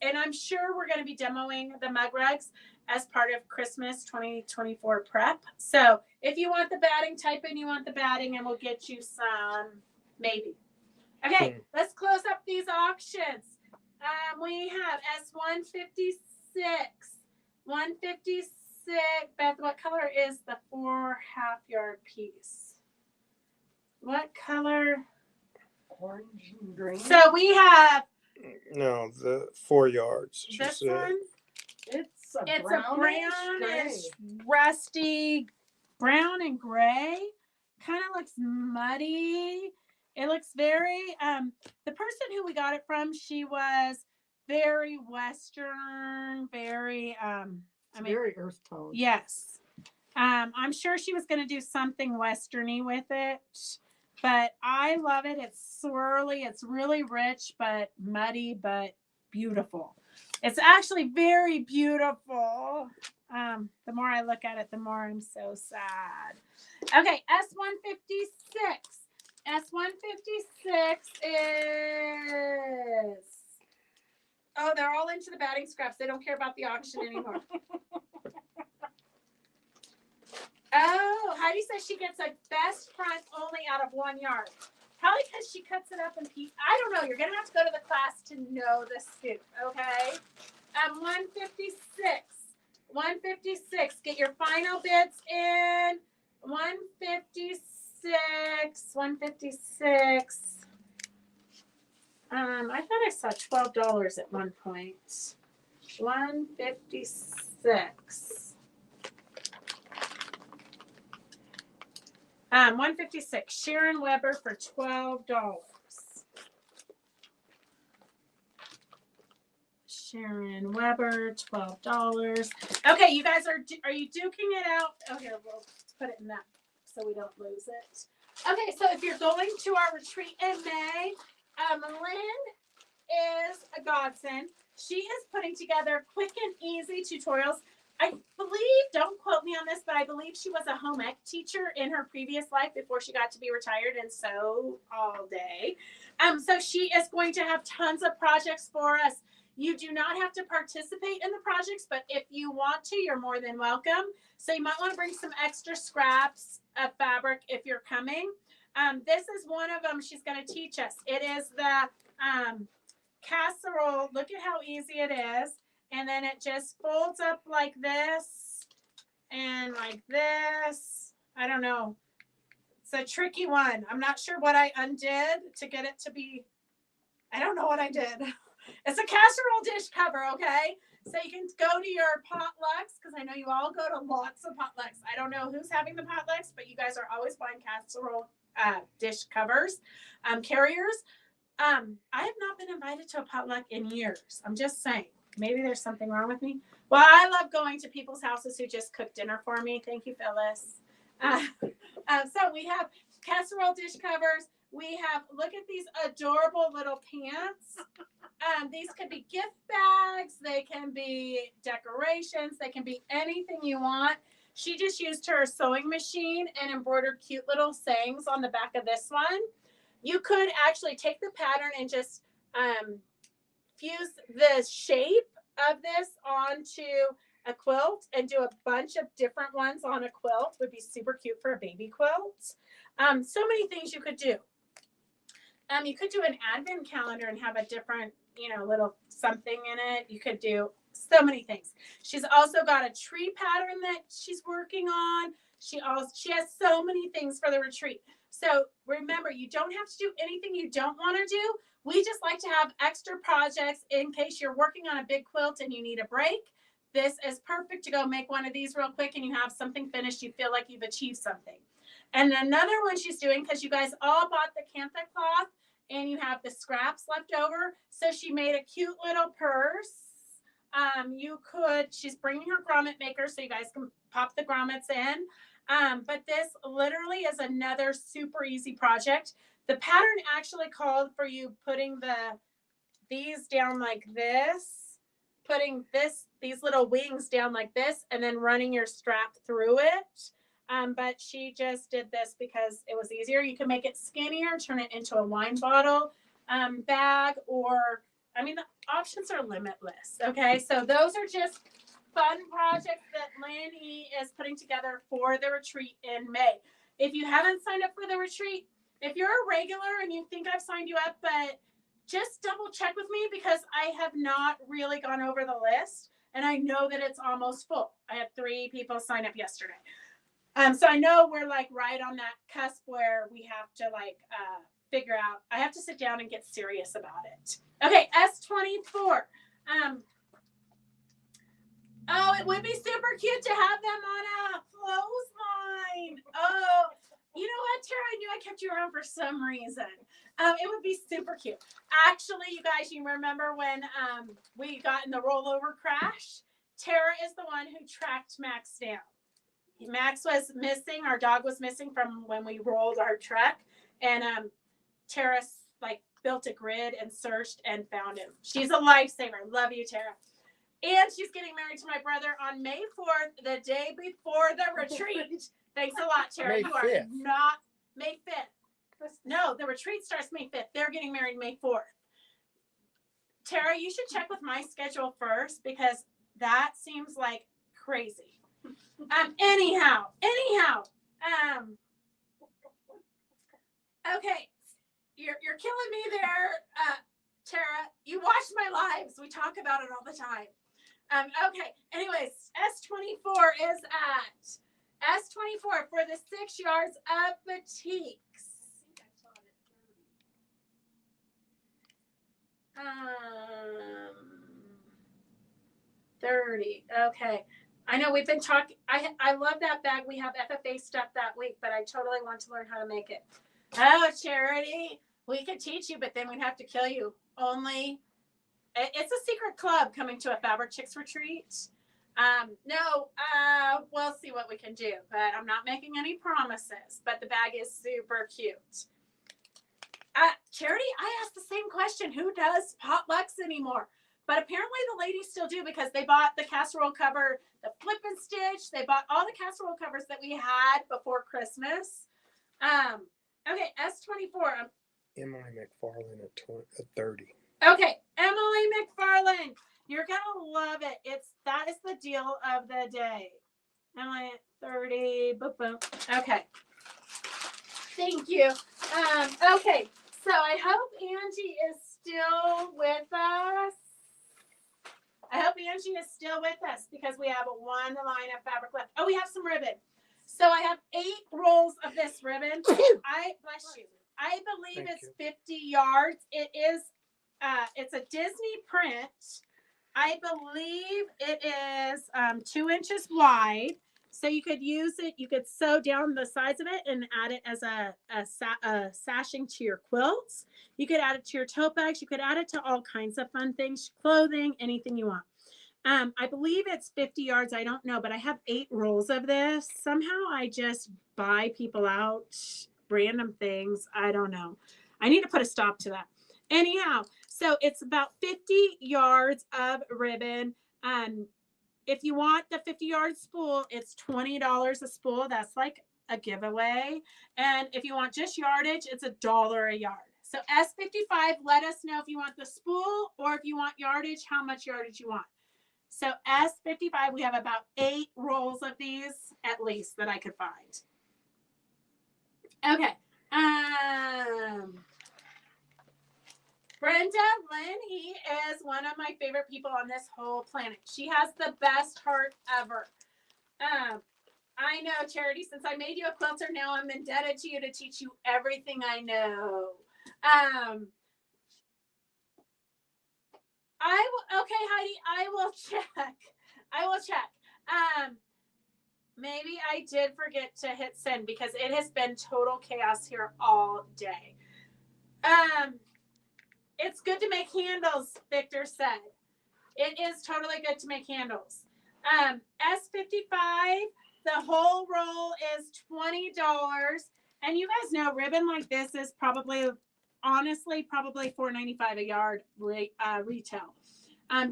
And I'm sure we're going to be demoing the mug rugs as part of Christmas 2024 prep. So if you want the batting, type in you want the batting and we'll get you some, maybe. Okay, let's close up these auctions. We have S156. 156. Beth, what color is the 4 half-yard piece? What color? Orange and green. So we have No, the 4 yards. She this said. one. It's a It's brownish a brownish, gray. rusty brown and gray. Kind of looks muddy. It looks very, the person who we got it from, she was very Western, very, Very earth tone. yes. I'm sure she was going to do something Westerny with it, but I love it. It's swirly. It's really rich, but muddy, but beautiful. It's actually very beautiful. The more I look at it, the more I'm so sad. Okay, S156. S156 is... Oh, they're all into the batting scraps. They don't care about the auction anymore. Oh, Heidi says she gets a best front only out of 1 yard. Probably because she cuts it up in pieces. I don't know. You're going to have to go to the class to know the scoop, okay? 156. 156. Get your final bids in. 156. 156. I thought I saw $12 at one point. 156. 156. Sharon Weber for $12. Sharon Weber, $12. Okay, you guys are you duking it out? Oh, here, we'll put it in that so we don't lose it. Okay, so if you're going to our retreat in May, Lynn is a godsend. She is putting together quick and easy tutorials. I believe, don't quote me on this, but I believe she was a home ec teacher in her previous life before she got to be retired and sew all day. So she is going to have tons of projects for us. You do not have to participate in the projects, but if you want to, you're more than welcome. So you might want to bring some extra scraps of fabric if you're coming. This is one of them she's going to teach us. It is the casserole. Look at how easy it is. And then it just folds up like this and like this. I don't know. It's a tricky one. I'm not sure what I undid to get it to be. I don't know what I did. It's a casserole dish cover, okay? So you can go to your potlucks because I know you all go to lots of potlucks. I don't know who's having the potlucks, but you guys are always buying casserole dish covers, carriers. I have not been invited to a potluck in years. I'm just saying. Maybe there's something wrong with me. Well, I love going to people's houses who just cook dinner for me. Thank you, Phyllis. So we have casserole dish covers. We have, look at these adorable little pants. These could be gift bags. They can be decorations. They can be anything you want. She just used her sewing machine and embroidered cute little sayings on the back of this one. You could actually take the pattern and just fuse the shape of this onto a quilt and do a bunch of different ones on a quilt. Would be super cute for a baby quilt. So many things you could do. You could do an advent calendar and have a different, little something in it. You could do so many things. She's also got a tree pattern that she's working on. She has so many things for the retreat. So remember, you don't have to do anything you don't want to do. We just like to have extra projects in case you're working on a big quilt and you need a break. This is perfect to go make one of these real quick and you have something finished. You feel like you've achieved something. And another one she's doing, because you guys all bought the Kantha cloth and you have the scraps left over. So she made a cute little purse. She's bringing her grommet maker so you guys can pop the grommets in. But this literally is another super easy project. The pattern actually called for you putting these down like this, putting these little wings down like this, and then running your strap through it. But she just did this because it was easier. You can make it skinnier, turn it into a wine bottle bag, or options are limitless. Okay, so those are just fun projects that Lynn E is putting together for the retreat in May. If you haven't signed up for the retreat, if you're a regular and you think I've signed you up, but just double check with me because I have not really gone over the list and I know that it's almost full. I had 3 people sign up yesterday. So I know we're like right on that cusp where we have to like figure out, I have to sit down and get serious about it. Okay, S24. Oh, it would be super cute to have them on a clothesline. Oh, you know what, Tara? I knew I kept you around for some reason. It would be super cute. Actually, you guys, you remember when we got in the rollover crash? Tara is the one who tracked Max down. Max was missing. Our dog was missing from when we rolled our truck. And Tara like built a grid and searched and found him. She's a lifesaver. Love you, Tara. And she's getting married to my brother on May 4th, the day before the retreat. Thanks a lot, Tara. May You are 5th. not May 5th. No, the retreat starts May 5th. They're getting married May 4th. Tara, you should check with my schedule first because that seems like crazy. Anyhow. Okay. You're killing me there, Tara. You watch my lives. We talk about it all the time. Okay. Anyways, S24 is at S24 for the 6 yards of batiks. 30. Okay. I know we've been talking. I love that bag. We have FFA stuff that week, but I totally want to learn how to make it. Oh, Charity. We could teach you, but then we'd have to kill you. Only, it's a secret club coming to a Fabric Chicks retreat. We'll see what we can do, but I'm not making any promises. But the bag is super cute. Charity, I asked the same question. Who does potlucks anymore? But apparently the ladies still do because they bought the casserole cover, the flip and stitch. They bought all the casserole covers that we had before Christmas. Okay, S24. Emily McFarlane at 30. Okay, Emily McFarlane. You're gonna love it. That is the deal of the day. Emily at 30. Boop, boop. Okay. Thank you. Okay, so I hope Angie is still with us. Because we have one line of fabric left. Oh, we have some ribbon. So I have 8 rolls of this ribbon. Bless you. I believe it's 50 yards. It is, it's a Disney print. I believe it is 2 inches wide. So you could use it. You could sew down the sides of it and add it as a sashing to your quilts. You could add it to your tote bags. You could add it to all kinds of fun things, clothing, anything you want. I believe it's 50 yards. I don't know, but I have 8 rolls of this. Somehow I just buy people out random things. I don't know. I need to put a stop to that. Anyhow, so it's about 50 yards of ribbon. If you want the 50-yard spool, it's $20 a spool. That's like a giveaway. And if you want just yardage, it's $1 a yard. So S55, let us know if you want the spool or if you want yardage, how much yardage you want. So S55, we have about 8 rolls of these at least that I could find. Okay. Brenda Lynn, he is one of my favorite people on this whole planet. She has the best heart ever. I know, Charity, since I made you a quilter, now I'm indebted to you to teach you everything I know. Okay, Heidi, I will check. Maybe I did forget to hit send because it has been total chaos here all day. It's good to make handles, Victor said. It is totally good to make handles. S55, the whole roll is $20. And you guys know ribbon like this is probably $4.95 a yard retail.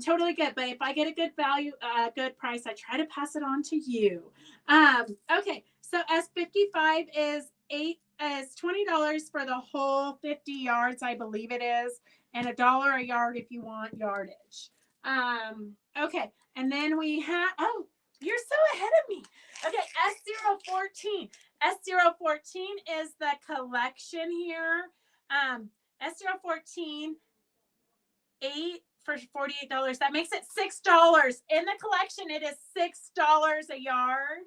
Totally good. But if I get a good value, good price, I try to pass it on to you. Okay, so S55 is $20 for the whole 50 yards, I believe it is. and $1 a yard if you want yardage. Okay, and then we have, oh, you're so ahead of me. Okay, S014. S014 is the collection here. S014, 8 for $48. That makes it $6. In the collection, it is $6 a yard.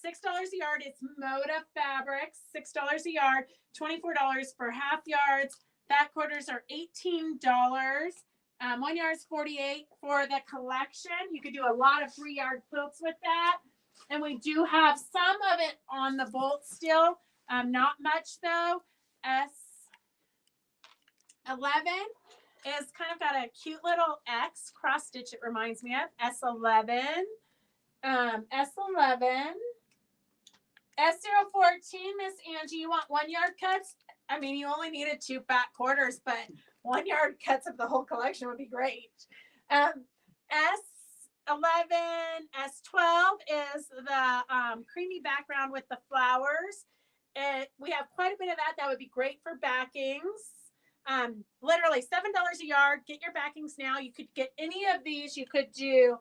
$6 a yard. It's Moda fabrics, $6 a yard, $24 for half yards. Fat quarters are $18. 1 yard is $48 for the collection. You could do a lot of 3-yard quilts with that. And we do have some of it on the bolt still. Not much though. S11 is kind of got a cute little X cross stitch. It reminds me of S11. S11. S014, Miss Angie, you want 1 yard cuts? I mean, you only needed 2 fat quarters, but 1 yard cuts of the whole collection would be great. S11, S12 is the creamy background with the flowers. We have quite a bit of that. That would be great for backings. Literally $7 a yard. Get your backings now. You could get any of these. You could do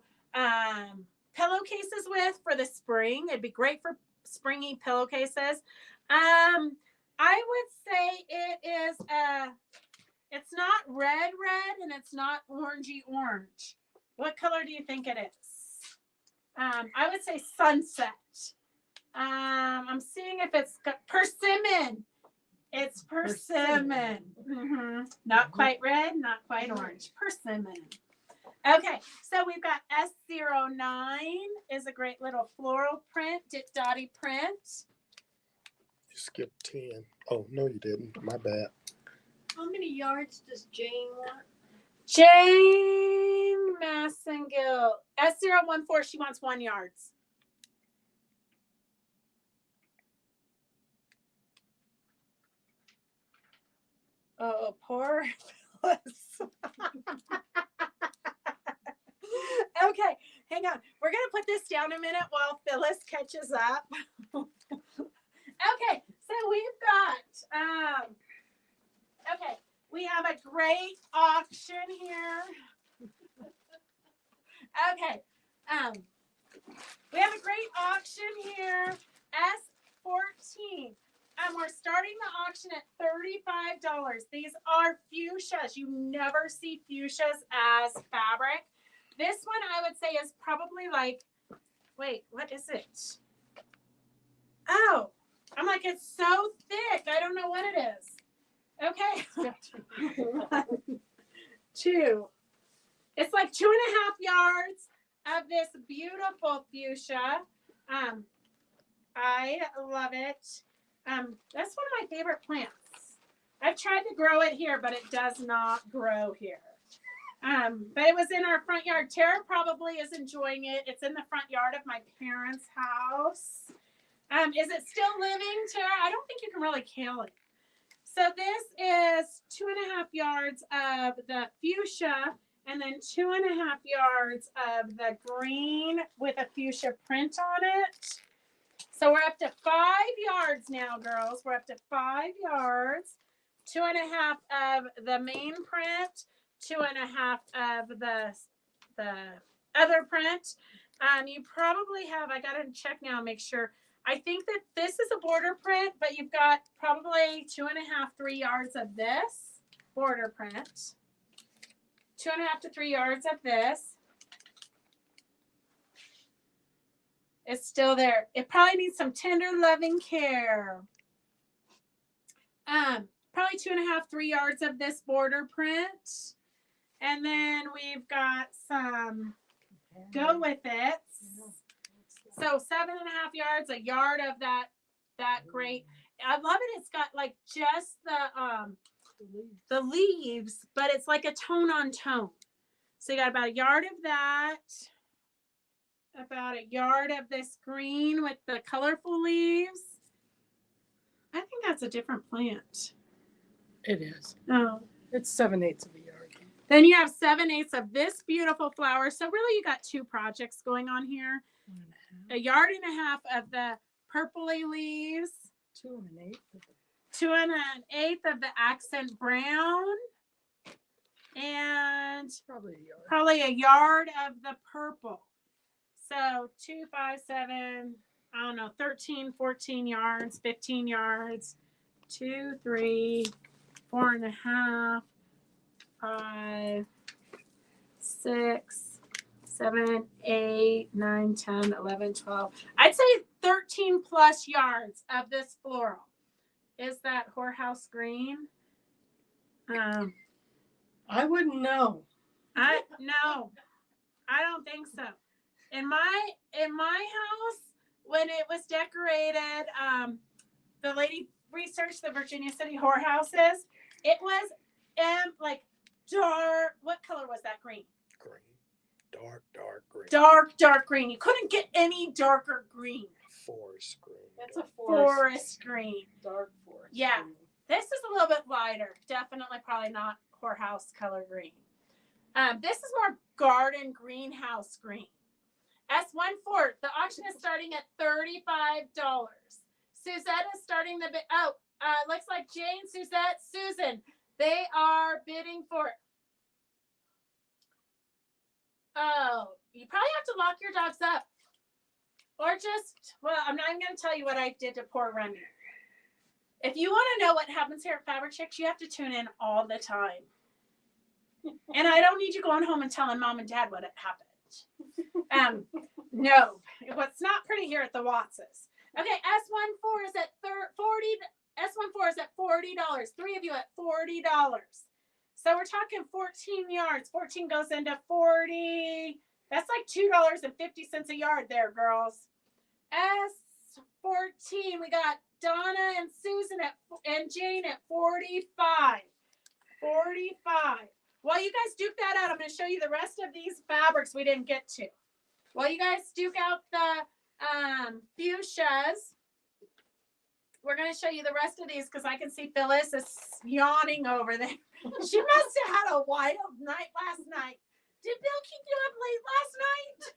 pillowcases with for the spring. It'd be great for springy pillowcases. I would say it is it's not red and it's not orangey orange. What color do you think it is? I would say sunset. I'm seeing if it's persimmon. It's persimmon. Mm-hmm. Not quite red, not quite orange. Persimmon. Okay, so we've got S09 is a great little floral print, dip dotty print. You skipped 10. Oh, no, you didn't. My bad. How many yards does Jane want? Jane Massengill, S014, she wants 1 yard. Oh, poor Phyllis. Okay, hang on. We're going to put this down a minute while Phyllis catches up. Okay, so we've got, okay, we have a great auction here. Okay, we have a great auction here, S14. We're starting the auction at $35. These are fuchsias. You never see fuchsias as fabric. This one I would say is probably like, wait, what is it? Oh, I'm like, it's so thick. I don't know what it is. Okay. 1, 2. It's like 2.5 yards of this beautiful fuchsia. I love it. That's one of my favorite plants. I've tried to grow it here, but it does not grow here. But it was in our front yard. Tara probably is enjoying it. It's in the front yard of my parents' house. Is it still living, Tara? I don't think you can really kill it. So this is 2.5 yards of the fuchsia and then 2.5 yards of the green with a fuchsia print on it. So we're up to 5 yards now, girls. We're up to 5 yards. 2.5 of the main print, 2.5 of the other print. You probably have, I gotta check now and make sure. I think that this is a border print, but you've got probably 2.5, 3 yards of this border print. 2.5 to 3 yards of this. It's still there. It probably needs some tender loving care. Probably 2.5, 3 yards of this border print. And then we've got some go with it. So 7.5 yards, a yard of that great. I love it. It's got like just the leaves, but it's like a tone on tone. So you got about a yard of that. About a yard of this green with the colorful leaves. I think that's a different plant. It is. Oh. It's 7/8 of a yard. Then you have 7/8 of this beautiful flower. So really you got 2 projects going on here. 1.5. 1.5 yards of the purpley leaves. 2 1/8. 2 1/8 of the accent brown. Probably a yard. probably a yard of the purple. So 2, 5, 7, I don't know, 13, 14 yards, 15 yards, 2, 3, 4.5, 5, 6, 7, 8, 9, 10, 11, 12. I'd say 13 plus yards of this floral. Is that whorehouse green? I wouldn't know. No, I don't think so. In my house, when it was decorated, the lady researched the Virginia City whorehouses. It was like dark. What color was that green? Green. Dark green. Dark green. You couldn't get any darker green. Forest green. It's a Forest green. Dark forest. Yeah. green. This is a little bit lighter. Definitely probably not whorehouse color green. This is more garden greenhouse green. S14. The auction is starting at $35. Suzette is starting the bid. Looks like Jane, Suzette, Susan. They are bidding for. Oh, you probably have to lock your dogs up, or just. Well, I'm not even going to tell you what I did to poor Remy. If you want to know what happens here at Fabric Chicks, you have to tune in all the time. And I don't need you going home and telling mom and dad what happened. No, what's not pretty here at the Wattses. Okay, S14 is at S14 is at $40. 3 of you at $40. So we're talking 14 yards. 14 goes into 40. That's like $2.50 a yard there, girls. S14, we got Donna and Susan and Jane at 45. 45. While you guys duke that out, I'm going to show you the rest of these fabrics we didn't get to. While you guys duke out the fuchsias, we're going to show you the rest of these because I can see Phyllis is yawning over there. She must have had a wild night last night. Did Bill keep you up late last night?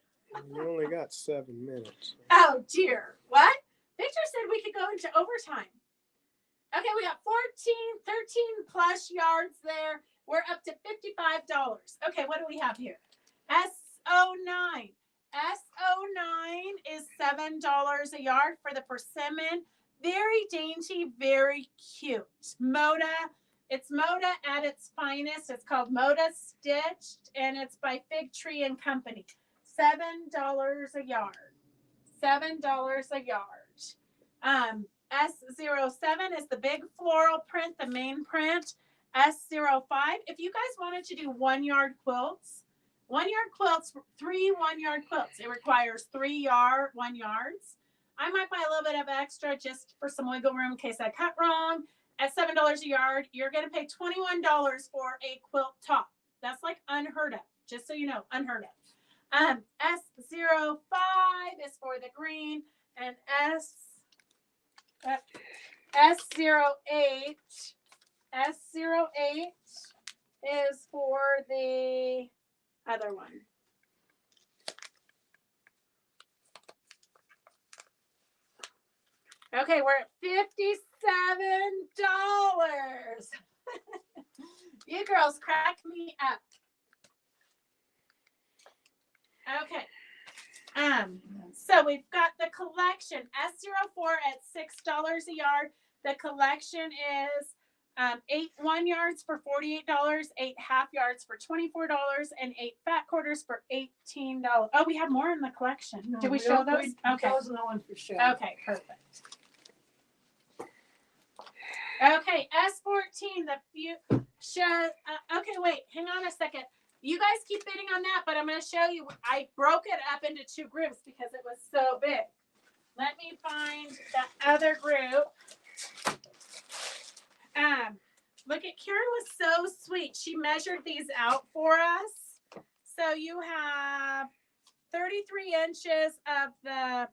You only got 7 minutes. Oh, dear. What? Victor said we could go into overtime. Okay, we got 13 plus yards there. We're up to $55. Okay, what do we have here? S09. S09 is $7 a yard for the persimmon. Very dainty, very cute. Moda. It's Moda at its finest. It's called Moda Stitched, and it's by Fig Tree and Company. $7 a yard. $7 a yard. S07 is the big floral print, the main print. S05. If you guys wanted to do 1 yard quilts, 1 yard quilts, 3 1 yard quilts. It requires 3 1 yards. I might buy a little bit of extra just for some wiggle room in case I cut wrong. At $7 a yard, you're going to pay $21 for a quilt top. That's like unheard of. Just so you know, unheard of. S05 is for the green, and S08 is for the other one. Okay, we're at $57. You girls crack me up. Okay. So we've got the collection S04 at $6 a yard. The collection is 8 1 yards for $48, 8 half yards for $24, and 8 fat quarters for $18. Oh, we have more in the collection. No, Did we show those? Okay. Those are the ones for show. Okay, perfect. Okay, S14, the fuchsia. Okay, wait, hang on a second. You guys keep bidding on that, but I'm going to show you. I broke it up into 2 groups because it was so big. Let me find the other group. Look at Karen was so sweet. She measured these out for us. So you have 33 inches of the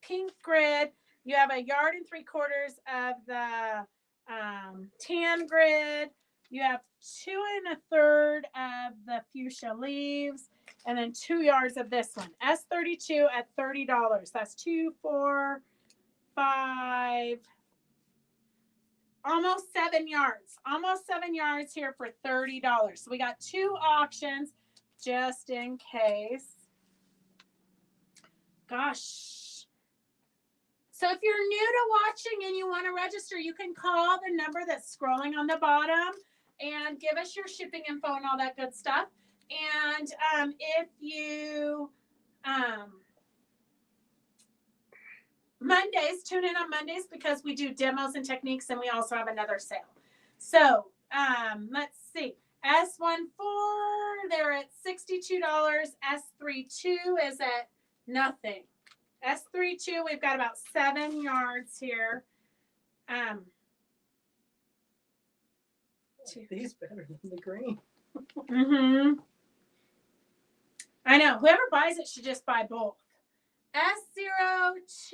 pink grid. You have 1 3/4 of the tan grid. You have 2 1/3 of the fuchsia leaves, and then 2 yards of this one. S32 at $30. That's 2, 4, 5. Almost 7 yards. Almost 7 yards here for $30. So we got 2 auctions just in case. Gosh. So if you're new to watching and you want to register, you can call the number that's scrolling on the bottom and give us your shipping info and all that good stuff. And if you Mondays, tune in on Mondays because we do demos and techniques, and we also have another sale. So let's see. S14, they're at $62. S32 is at nothing. S32, we've got about 7 yards here. These better than the green. I know. Whoever buys it should just buy both. S02,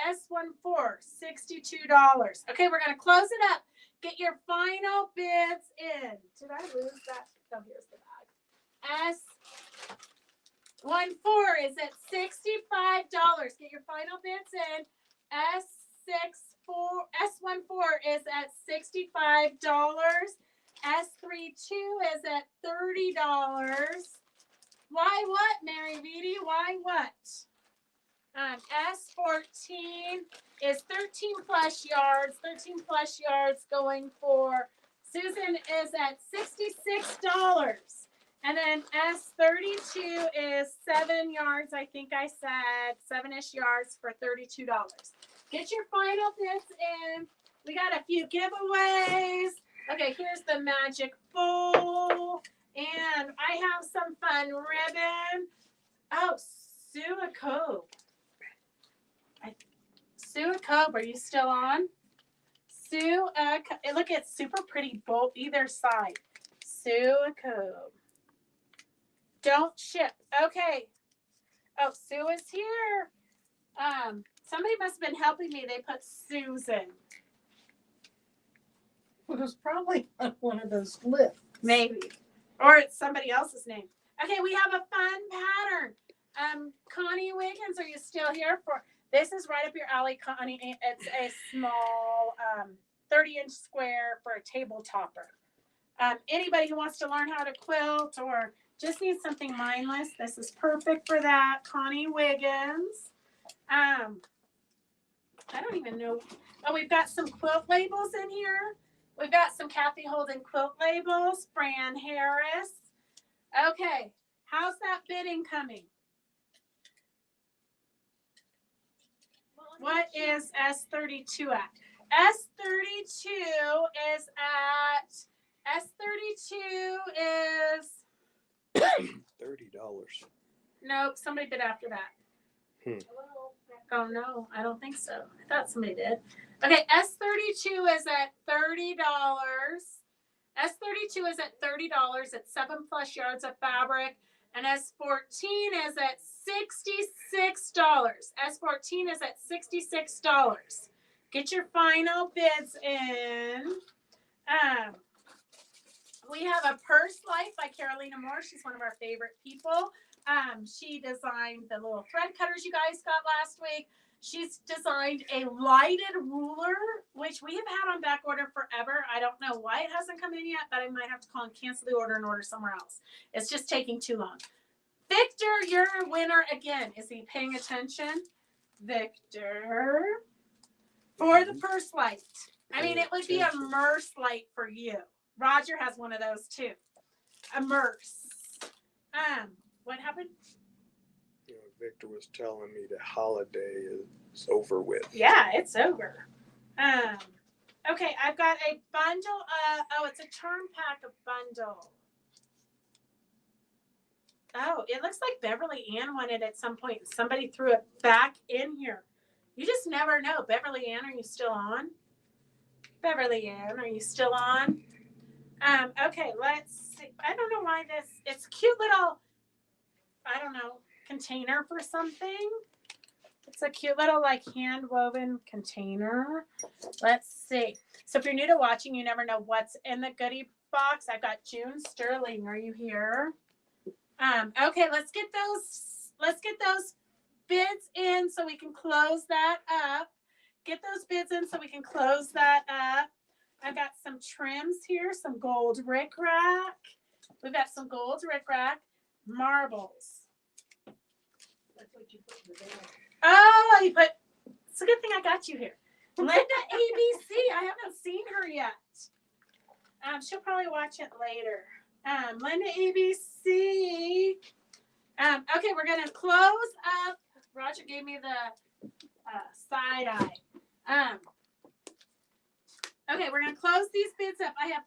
S14, $62. Okay, we're going to close it up. Get your final bids in. Did I lose that? Oh, here's the bag. S14 is at $65. Get your final bids in. S14 is at $65. S32 is at $30. Why what, Mary Reedy? Why what? S14 is 13 plus yards. 13 plus yards going for Susan is at $66. And then S32 is 7 yards. I think I said 7-ish yards for $32. Get your final bids in. We got a few giveaways. Okay, here's the magic bowl. And I have some fun ribbon. Oh, Sue Cobe. Sue Cobe, are you still on? Sue, look, it's super pretty bolt either side. Sue Cobe. Don't ship. Okay. Oh, Sue is here. Somebody must have been helping me. They put Susan. It was probably on one of those lifts. Maybe. Or it's somebody else's name. Okay, we have a fun pattern. Connie Wiggins, are you still here? This is right up your alley, Connie. It's a small 30-inch square for a table topper. Anybody who wants to learn how to quilt or just needs something mindless, this is perfect for that. Connie Wiggins. I don't even know. Oh, we've got some quilt labels in here. We've got some Kathy Holden quilt labels. Fran Harris. Okay. How's that bidding coming? What is S32 at? S32 is at, S32 is $30. Nope, somebody bid after that. Oh no, I don't think so. I thought somebody did. Okay, S32 is at $30. S32 is at $30. It's 7 plus yards of fabric. And S14 is at $66. S14 is at $66. Get your final bids in. We have a Purse Life by Carolina Moore. She's one of our favorite people. She designed the little thread cutters you guys got last week. She's designed a lighted ruler, which we have had on back order forever. I don't know why it hasn't come in yet, but I might have to call and cancel the order and order somewhere else. It's just taking too long. Victor, you're a winner again. Is he paying attention? Victor. For the Purse Light. I mean, it would be a Merce Light for you. Roger has one of those too. A Merce. What happened? Victor was telling me the holiday is over with. Yeah, it's over. Okay, I've got a bundle. It's a charm pack of bundle. Oh, it looks like Beverly Ann wanted at some point. Somebody threw it back in here. You just never know. Beverly Ann, are you still on? Beverly Ann, are you still on? Okay, let's see. I don't know why it's a cute little, I don't know, container for something. It's a cute little like hand woven container. Let's see. So if you're new to watching, you never know what's in the goodie box. I've got June Sterling. Are you here? Okay, let's get those bids in so we can close that up. Get those bids in so we can close that up. I've got some trims here, some gold rickrack. We've got some gold rickrack, marbles. That's what you put in the bag. Oh, you put, it's a good thing I got you here. Linda ABC, I haven't seen her yet. She'll probably watch it later. Linda ABC. Okay, we're gonna close up. Roger gave me the side eye. Okay, we're gonna close these bids up. I have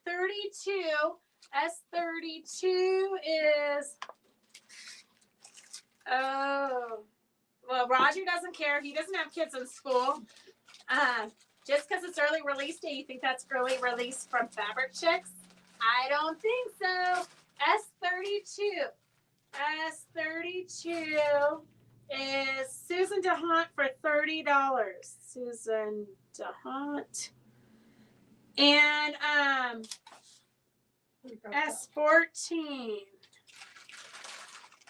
S32. S32 is, oh, well, Roger doesn't care. He doesn't have kids in school. Just because it's early release day, you think that's early release from Fabric Chicks? I don't think so. S32. S32 is Susan DeHunt for $30. Susan DeHunt. And S14.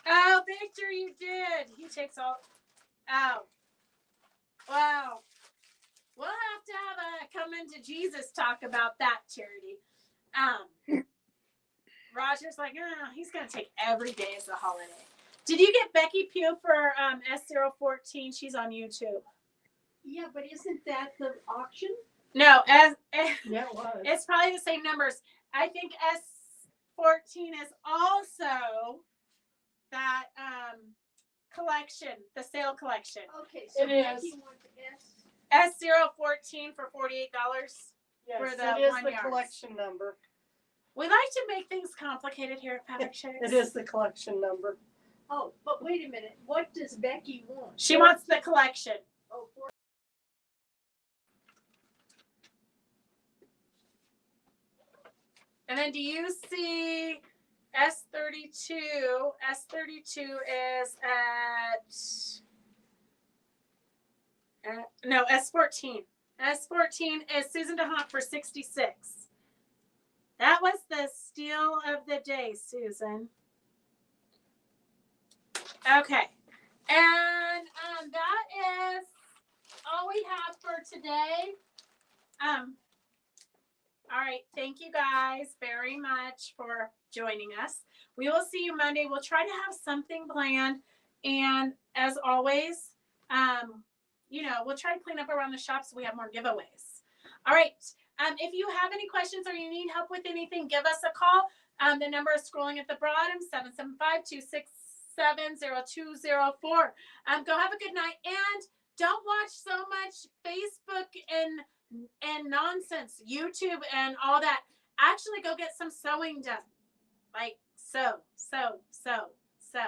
Oh, Victor, you did. He takes all. Oh. Wow. We'll have to have a come into Jesus talk about that, Charity. Roger's like, oh, he's going to take every day as a holiday. Did you get Becky Pugh for S014? She's on YouTube. Yeah, but isn't that the auction? No, Yeah, it was. it's probably the same numbers. I think S14 is also that collection, the sale collection. Okay, so It Becky is. wants S. S014 for $48. Yes, for the it is 1 the yard. collection number. We like to make things complicated here at Fabric Chicks. It is the collection number. Oh, but wait a minute. What does Becky want? She wants the collection. Oh, for And then do you see S32? S32 is at no, S14. S14 is Susan DeHunt for 66. That was the steal of the day, Susan. Okay. And that is all we have for today. All right. Thank you guys very much for joining us. We will see you Monday. We'll try to have something planned. And as always, we'll try to clean up around the shop so we have more giveaways. All right. If you have any questions or you need help with anything, give us a call. The number is scrolling at the bottom, 775-267-0204. Go have a good night. And don't watch so much Facebook and nonsense, YouTube and all that. Actually go get some sewing done. Like so.